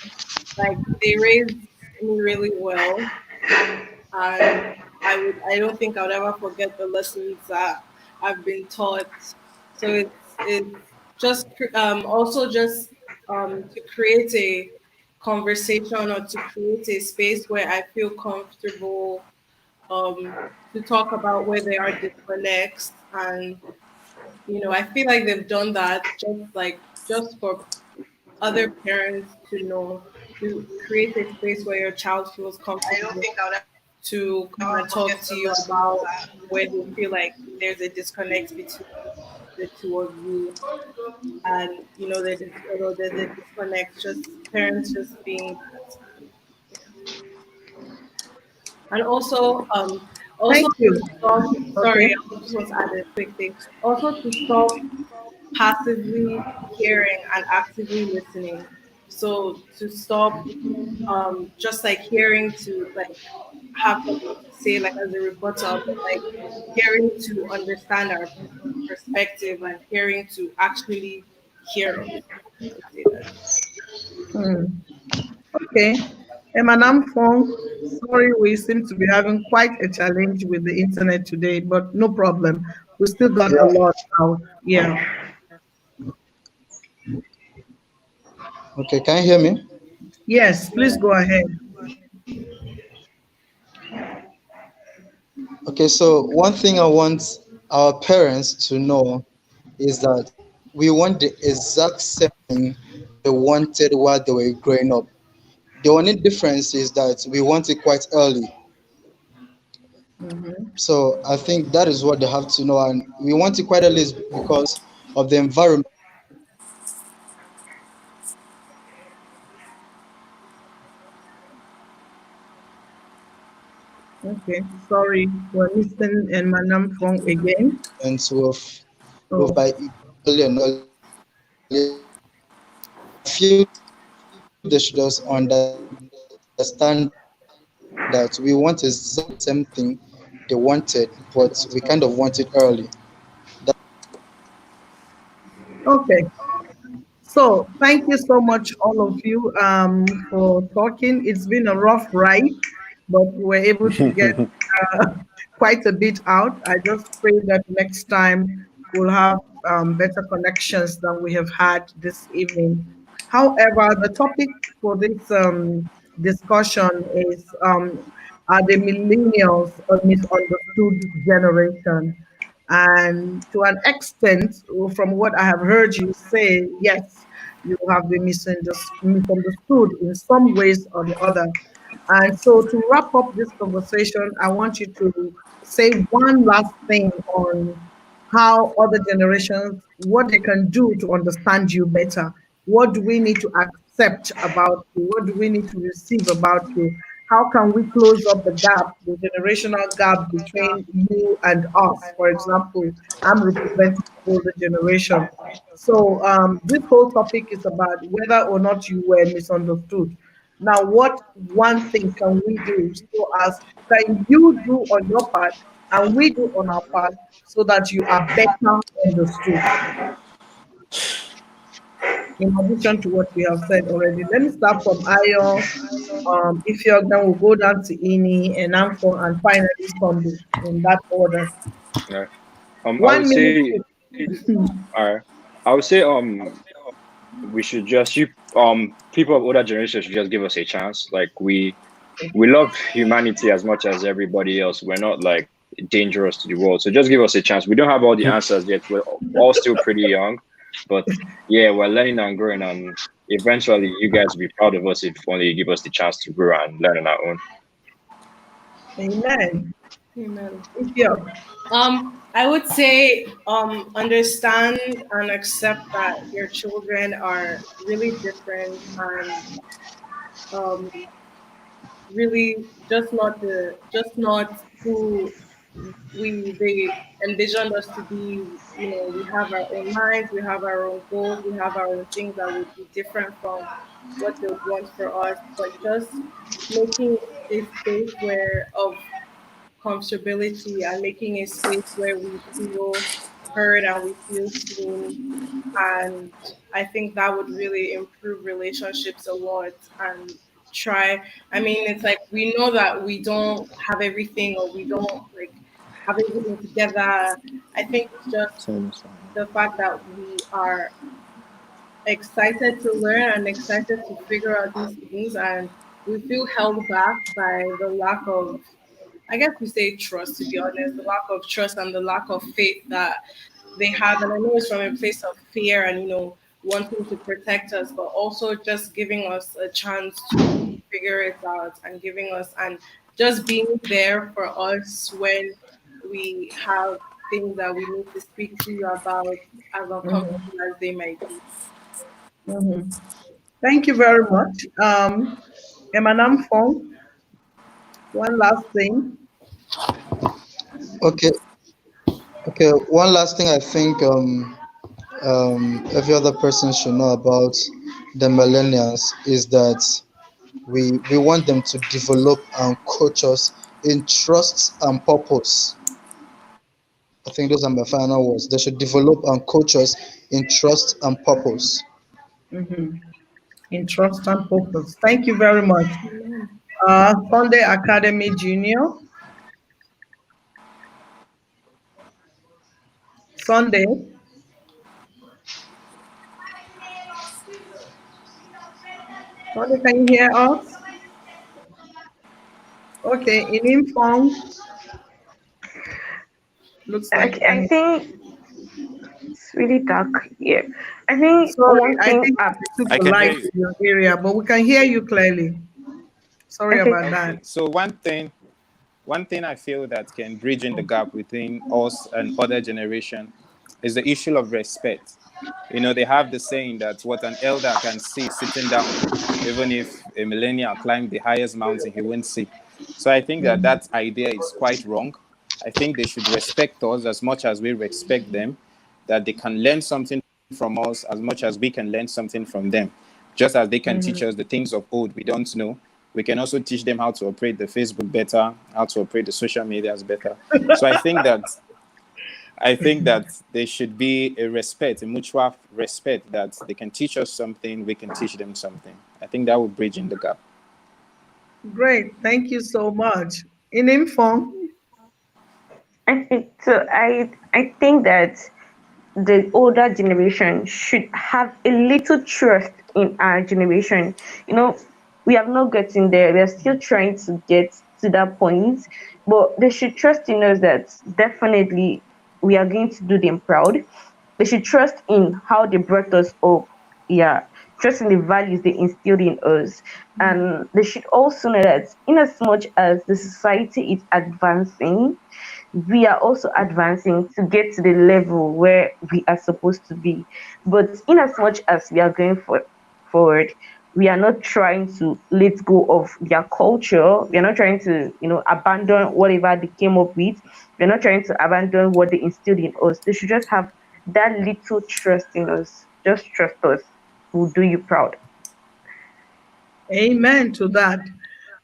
like they raised me really well, and I don't think I would ever forget the lessons that I've been taught. So it's just also just to create a conversation or to create a space where I feel comfortable um, to talk about where there are disconnects, and I feel like they've done that just for other parents to know, to create a space where your child feels comfortable to come and talk to you about where they feel like there's a disconnect between the two of you, and there's a disconnect, just parents just being that. And also thank you. to stop, Okay. sorry, I just want to add a quick thing. Also to stop passively hearing and actively listening. So to stop just like hearing to like have something to say like as a rebuttal, but like hearing to understand our perspective and hearing to actually hear us. I would say that. Hmm. Okay. Emanam Fong, sorry, we seem to be having quite a challenge with the internet today, but no problem. We still got a lot out. Yeah. Okay, can you hear me? Yes, please Yeah. go ahead. Okay, so one thing I want our parents to know is that we want the exact same thing they wanted while they were growing up. The only difference is that we want it quite early. Mm-hmm. So I think that is what they have to know, and we want it quite early is because of the environment. Okay, sorry, we're missing and Madam Fong again. With Oh, by early and early. I feel they should just understand that we want exactly the same thing they wanted, but we kind of want it early. okay. So thank you so much, all of you, for talking. It's been a rough ride, but we were able to get uh, quite a bit out. I just pray that next time we'll have better connections than we have had this evening. However, the topic for this discussion is are the millennials a misunderstood generation? And to an extent, from what I have heard you say, yes, you have been misunderstood in some ways or the other. And so, to wrap up this conversation, I want you to say one last thing on how other generations, what they can do to understand you better. What do we need to accept about you? What do we need to receive about you? How can we close up the gap, the generational gap between you and us? For example, I'm representing the older generation. So this whole topic is about whether or not you were misunderstood. Now, what one thing can we do so as can you do on your part and we do on our part so that you are better understood? In addition to what we have said already, let me start from Ayo. If you're done, we'll go down to Ini and Amphon and finally Sunday in that order. Yeah. I would 1 minute. say, I would say, we should just you people of older generations should just give us a chance. Like we love humanity as much as everybody else. We're not like dangerous to the world. So just give us a chance. We don't have all the answers yet. We're all still pretty young, but yeah, we're learning and growing. And eventually, you guys will be proud of us if only you give us the chance to grow and learn on our own. Amen. Amen. If you're I would say understand and accept that your children are really different and um, really just not who we they envisioned us to be. You know, we have our own minds, we have our own goals, we have our own things that would be different from what they would want for us, but just making a space where of comfortability and making a space where we feel heard and we feel seen. And I think that would really improve relationships a lot. And try, I mean, it's like we know that we don't have everything or we don't like have everything together. I think it's just the fact that we are excited to learn and excited to figure out these things, and we feel held back by the lack of, I guess we say trust, to be honest, the lack of trust and the lack of faith that they have. And I know it's from a place of fear and, wanting to protect us, but also just giving us a chance to figure it out and giving us, and just being there for us when we have things that we need to speak to you about, as Mhm, uncomfortable as they might be. mhm. Thank you very much. Emanam Fong, one last thing. Okay, okay. One last thing I think every other person should know about the millennials is that we want them to develop and coach us in trust and purpose. I think those are my final words. They should develop and coach us in trust and purpose. Mhm. In trust and purpose. Thank you very much. Amen. Sunday Academy Junior. Sunday. Sunday, can you hear us? Okay, in Fong. Looks like Okay, I think it's really dark here. I think sorry, one I thing think I've it's I super can hear light you. in your area, but we can hear you clearly. Sorry okay. about that. Okay, so one thing I feel that can bridge in the gap between us and other generation is the issue of respect. They have the saying that what an elder can see sitting down, even if a millennial climbed the highest mountain, he won't see. So I think that that idea is quite wrong. I think they should respect us as much as we respect them, that they can learn something from us as much as we can learn something from them. Just as they can teach us the things of old we don't know, we can also teach them how to operate the Facebook better, how to operate the social medias better. So I think that there should be a respect, a mutual respect, that they can teach us something, we can teach them something. I think that will bridge in the gap. Great, thank you so much. In Inform, I think so. I think that the older generation should have a little trust in our generation. You know, we have not gotten there. We are still trying to get to that point, but they should trust in us that definitely we are going to do them proud. They should trust in how they brought us up. Yeah, trust in the values they instilled in us. And they should also know that in as much as the society is advancing, we are also advancing to get to the level where we are supposed to be. But in as much as we are going forward, we are not trying to let go of their culture. We are not trying to, abandon whatever they came up with. We're not trying to abandon what they instilled in us. They should just have that little trust in us. Just trust us. We'll do you proud. amen to that.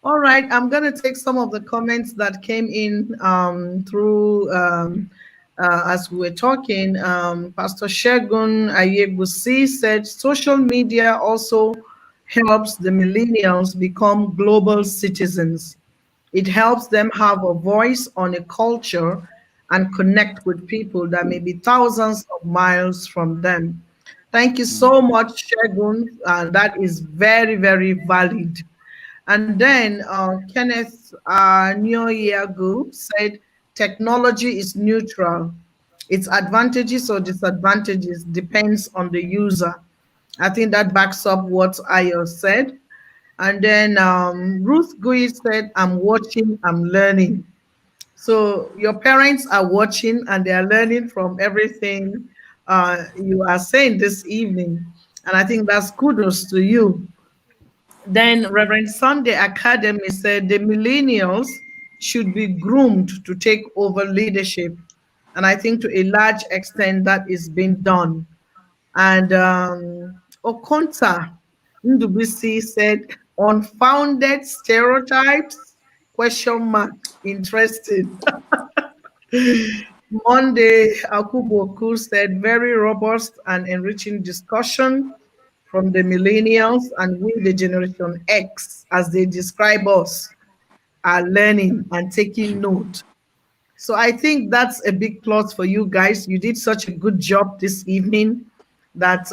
All right, I'm going to take some of the comments that came in through as we were talking. Pastor Shegun Ayebusi said social media also helps the millennials become global citizens. It helps them have a voice on a culture and connect with people that may be thousands of miles from them. Thank you so much, Shegun. That is very, very valid. And then Kenneth Nyoyagu said, technology is neutral. Its advantages or disadvantages depends on the user. I think that backs up what Ayo said. And then Ruth Gui said, I'm watching, I'm learning. So your parents are watching and they are learning from everything you are saying this evening. And I think that's kudos to you. Then Reverend Sunday Academy said the millennials should be groomed to take over leadership. And I think to a large extent that is being done. And Okonta Ndubisi said, unfounded stereotypes, question mark, interesting. Monday, Akuboku said, very robust and enriching discussion from the millennials and we, the Generation X, as they describe us, are learning and taking note. So I think that's a big plus for you guys. You did such a good job this evening that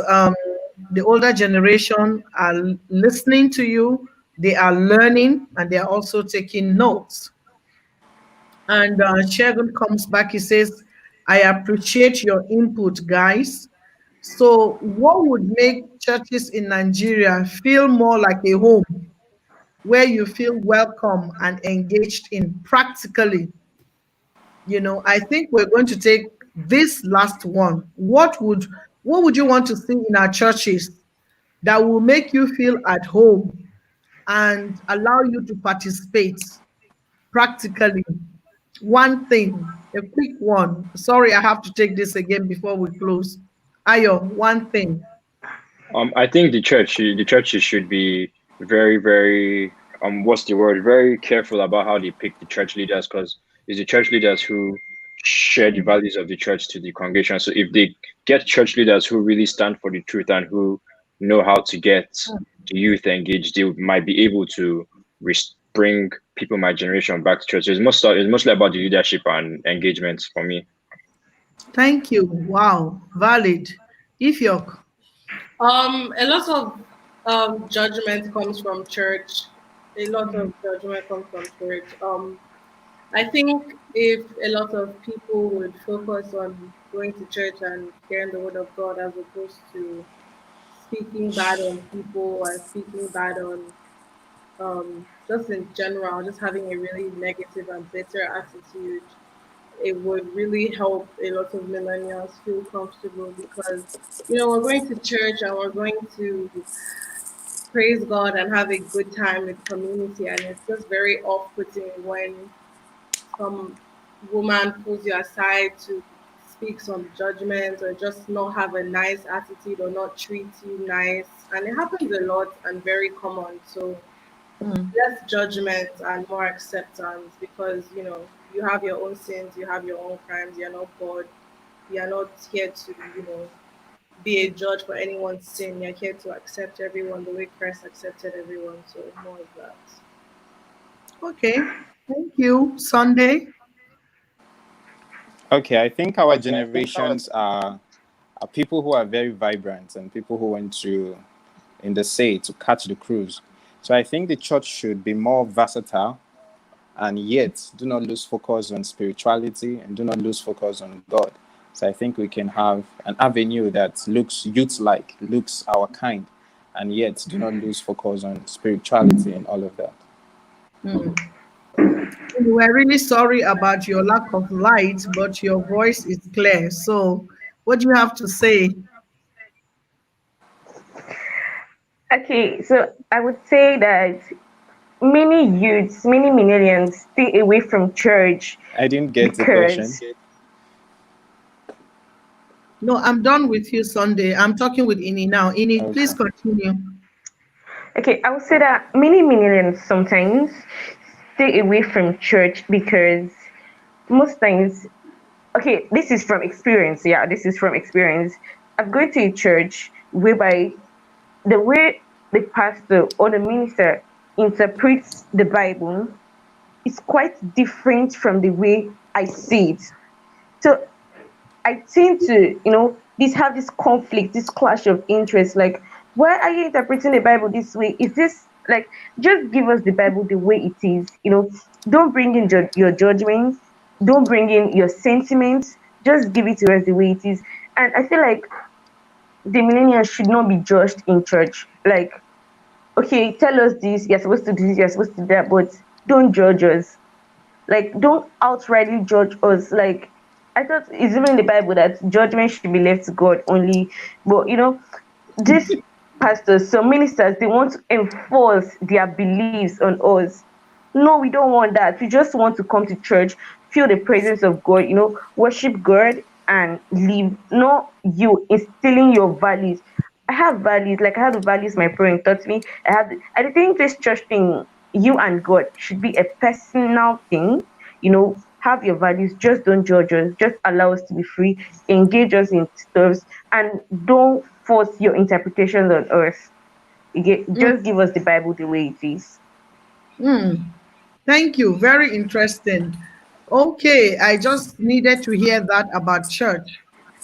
the older generation are listening to you, they are learning, and they are also taking notes. And Shagun comes back, he says, I appreciate your input, guys. So, what would make churches in Nigeria feel more like a home where you feel welcome and engaged in practically? I think we're going to take this last one. What would you want to see in our churches that will make you feel at home and allow you to participate practically? One thing, a quick one. Sorry, I have to take this again before we close. Ayo, one thing. I think the churches should be very, very, what's the word? Very careful about how they pick the church leaders, because it's the church leaders who share the values of the church to the congregation. So if they get church leaders who really stand for the truth and who know how to get the youth engaged, they might be able to bring people my generation back to church. It's mostly about the leadership and engagement for me. Thank you. Wow, valid. Ifyok. A lot of judgment comes from church. A lot of judgment comes from church. I think if a lot of people would focus on going to church and hearing the word of God as opposed to speaking bad on people and speaking bad on just in general, just having a really negative and bitter attitude, it would really help a lot of millennials feel comfortable because we're going to church and we're going to praise God and have a good time with community, and it's just very off-putting when some woman pulls you aside to speak some judgment or just not have a nice attitude or not treat you nice. And it happens a lot and very common. So Mm. less judgment and more acceptance because you have your own sins, you have your own crimes, you're not God. You're not here to, be a judge for anyone's sin. You're here to accept everyone the way Christ accepted everyone. So more of that. Okay. Thank you, Sunday. Okay, I think our generations are people who are very vibrant and people who want to, in the say, to catch the cruise. So I think the church should be more versatile and yet do not lose focus on spirituality and do not lose focus on God. So I think we can have an avenue that looks youth-like, looks our kind, and yet do not lose focus on spirituality and all of that. Mm. We're really sorry about your lack of light, but your voice is clear. So, what do you have to say? Okay, so I would say that many youths, many millennials stay away from church I didn't get the question. because, No, I'm done with you, Sunday. I'm talking with Ini now. Ini, please Okay. continue. okay, I would say that many millennials sometimes stay away from church because most times, okay, this is from experience. Yeah, this is from experience. I've gone to a church whereby the way the pastor or the minister interprets the Bible is quite different from the way I see it. So I tend to, this have this conflict, this clash of interest. Like, why are you interpreting the Bible this way? Is this like just give us the Bible the way it is? Don't bring in your judgments, don't bring in your sentiments. Just give it to us the way it is. And I feel like the millennials should not be judged in church. Like, okay, tell us this, you're supposed to do this, you're supposed to do that, but don't judge us. Like, don't outrightly judge us. Like, I thought it's even in the Bible that judgment should be left to God only. But these pastors, some ministers, they want to enforce their beliefs on us. No, we don't want that. We just want to come to church, feel the presence of God, worship God and live. Not you instilling your values. I have values, like I have the values my parents taught me. I think this church thing, you and God should be a personal thing. Have your values, just don't judge us, just allow us to be free, engage us in stuff, and don't force your interpretations on us. Just give us the Bible the way it is. Mm. Thank you. Very interesting. Okay, I just needed to hear that about church.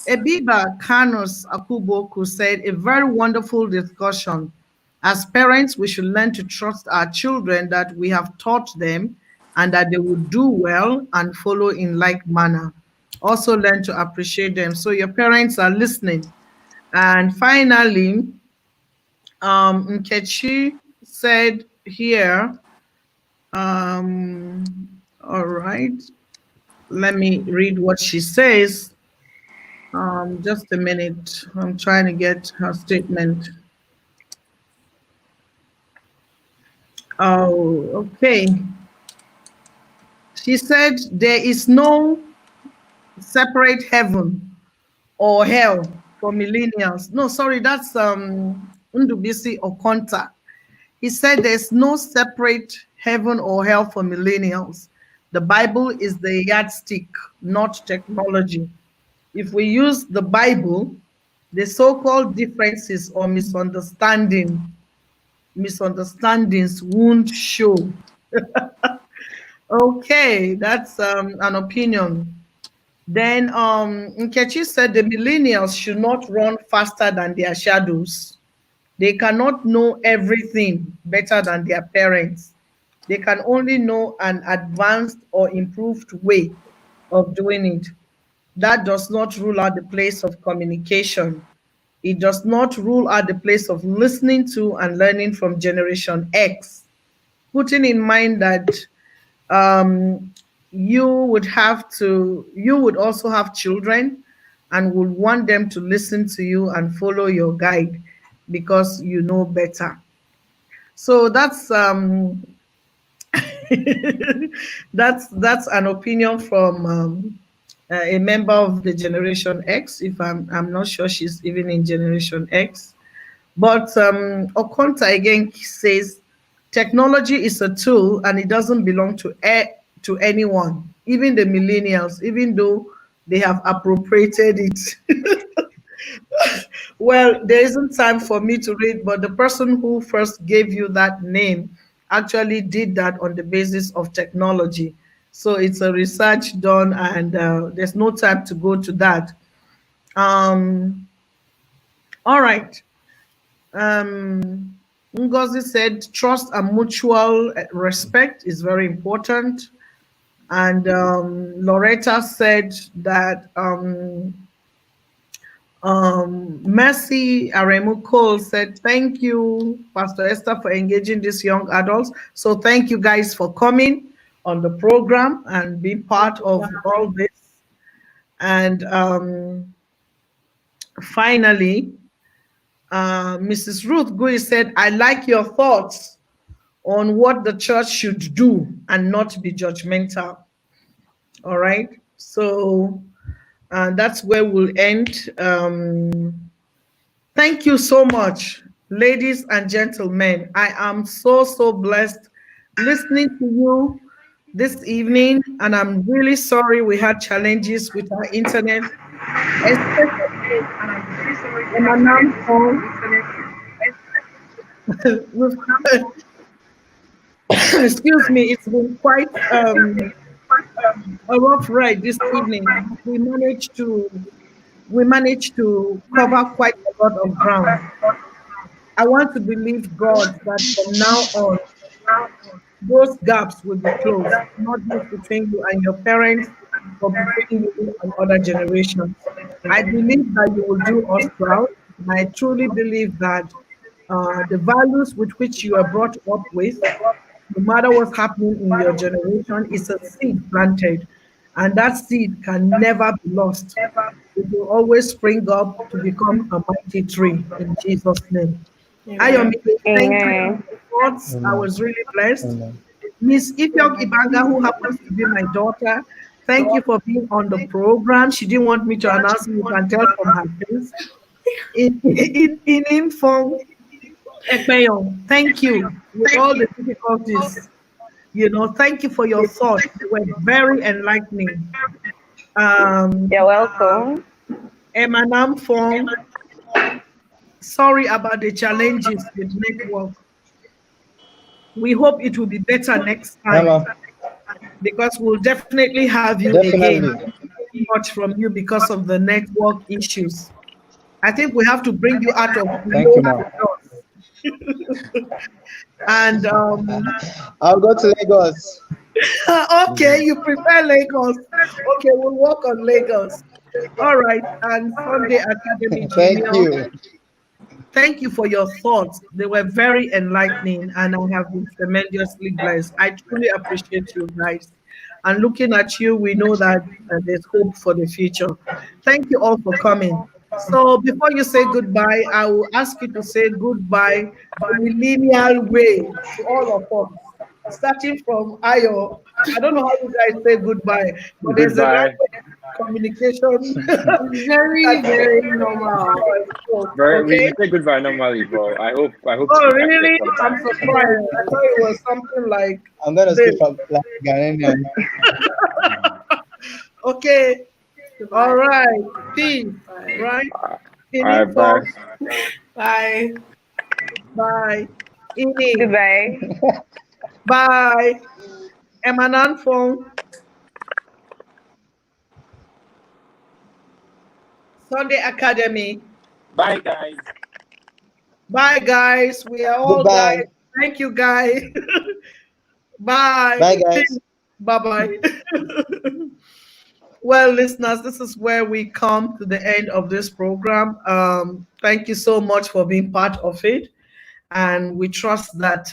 Ebiba Kanus Akuboku said, a very wonderful discussion. As parents, we should learn to trust our children that we have taught them and that they will do well and follow in like manner. Also learn to appreciate them. So your parents are listening. And finally, Nkechi said here, all right. Let me read what she says. Just a minute. I'm trying to get her statement. Oh, okay. She said there is no separate heaven or hell for millennials. No, sorry, that's Ndubisi Okonta. He said there's no separate heaven or hell for millennials. The Bible is the yardstick, not technology. If we use the Bible, the so-called differences or misunderstandings won't show. Okay, that's an opinion. Then Nkechi said the millennials should not run faster than their shadows. They cannot know everything better than their parents. They can only know an advanced or improved way of doing it. That does not rule out the place of communication. It does not rule out the place of listening to and learning from Generation X, putting in mind that um, you would also have children and would want them to listen to you and follow your guide because you know better. So that's an opinion from a member of the Generation X. If I'm not sure she's even in Generation X. But Okonta again says technology is a tool and it doesn't belong to anyone, even the millennials, even though they have appropriated it. Well, there isn't time for me to read, but the person who first gave you that name actually did that on the basis of technology. So it's a research done, and there's no time to go to that. Um, all right. Ngozi said trust and mutual respect is very important. And Loretta said that Mercy Aremu Cole said, thank you, Pastor Esther, for engaging these young adults. So thank you guys for coming on the program and being part of all this. And finally, Mrs. Ruth Gui said, I like your thoughts on what the church should do and not be judgmental. All right. So that's where we'll end. Thank you so much, ladies and gentlemen. I am so blessed listening to you this evening, and I'm really sorry we had challenges with our internet, especially on my mom's phone. Excuse me, it's been quite a rough ride this evening. We managed to cover quite a lot of ground. I want to believe God that from now on, those gaps will be closed, not just between you and your parents, but between you and other generations. I believe that you will do us proud. And I truly believe that the values with which you are brought up with, no matter what's happening in your generation, is a seed planted. And that seed can never be lost. It will always spring up to become a mighty tree in Jesus' name. Ayomi, thank you for Amen. the thoughts. I Amen. was really blessed. Amen. Miss Ifyok Ibanga, who happens to be my daughter, thank you for being on the program. She didn't want me to announce it. You can tell from her face. In Inform Ekpeyon, thank you with all the difficulties. Thank you for your thoughts. They were very enlightening. You're Um, welcome. Emanam Fong, sorry about the challenges with network. We hope it will be better next Emma, time because we'll definitely have you again. definitely. Much from you because of the network issues. I think we have to bring you out of Thank you, Uyo ma. with us. And I'll go to Lagos. okay, you prefer Lagos. Okay, we'll work on Lagos. All right. And Sunday Academy Thank Junior, you. thank you for your thoughts. They were very enlightening, and I have been tremendously blessed. I truly appreciate you guys. And looking at you, we know that there's hope for the future. Thank you all for coming. So before you say goodbye, I will ask you to say goodbye the millennial way to all of us, starting from Ayo. I don't know how you guys say goodbye, but there's a Goodbye. language communication. It's very, very normal. Very, we Okay. say goodbye normally, but I hope Oh, we can take really? some I'm time. surprised. I Yes. thought it was something like I'm gonna this. speak from like Ghanaian. Okay. All Goodbye. right. Peace. Bye. Right? All right, bye. Info. Bye. Bye. Ini. Goodbye. Bye. Emanan phone. Sunday Academy. Bye, guys. Bye, guys. We are all guys. Goodbye. Thank you, guys. Bye. Bye, guys. Bye-bye. Well, listeners, this is where we come to the end of this program. Thank you so much for being part of it. And we trust that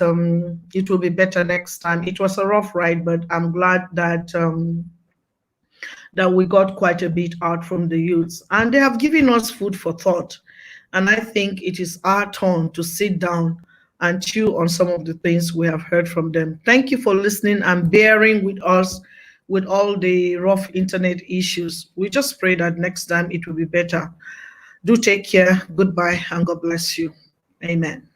it will be better next time. It was a rough ride, but I'm glad that we got quite a bit out from the youths. And they have given us food for thought. And I think it is our turn to sit down and chew on some of the things we have heard from them. Thank you for listening and bearing with us with all the rough internet issues. We just pray that next time it will be better. Do take care. Goodbye and God bless you. Amen.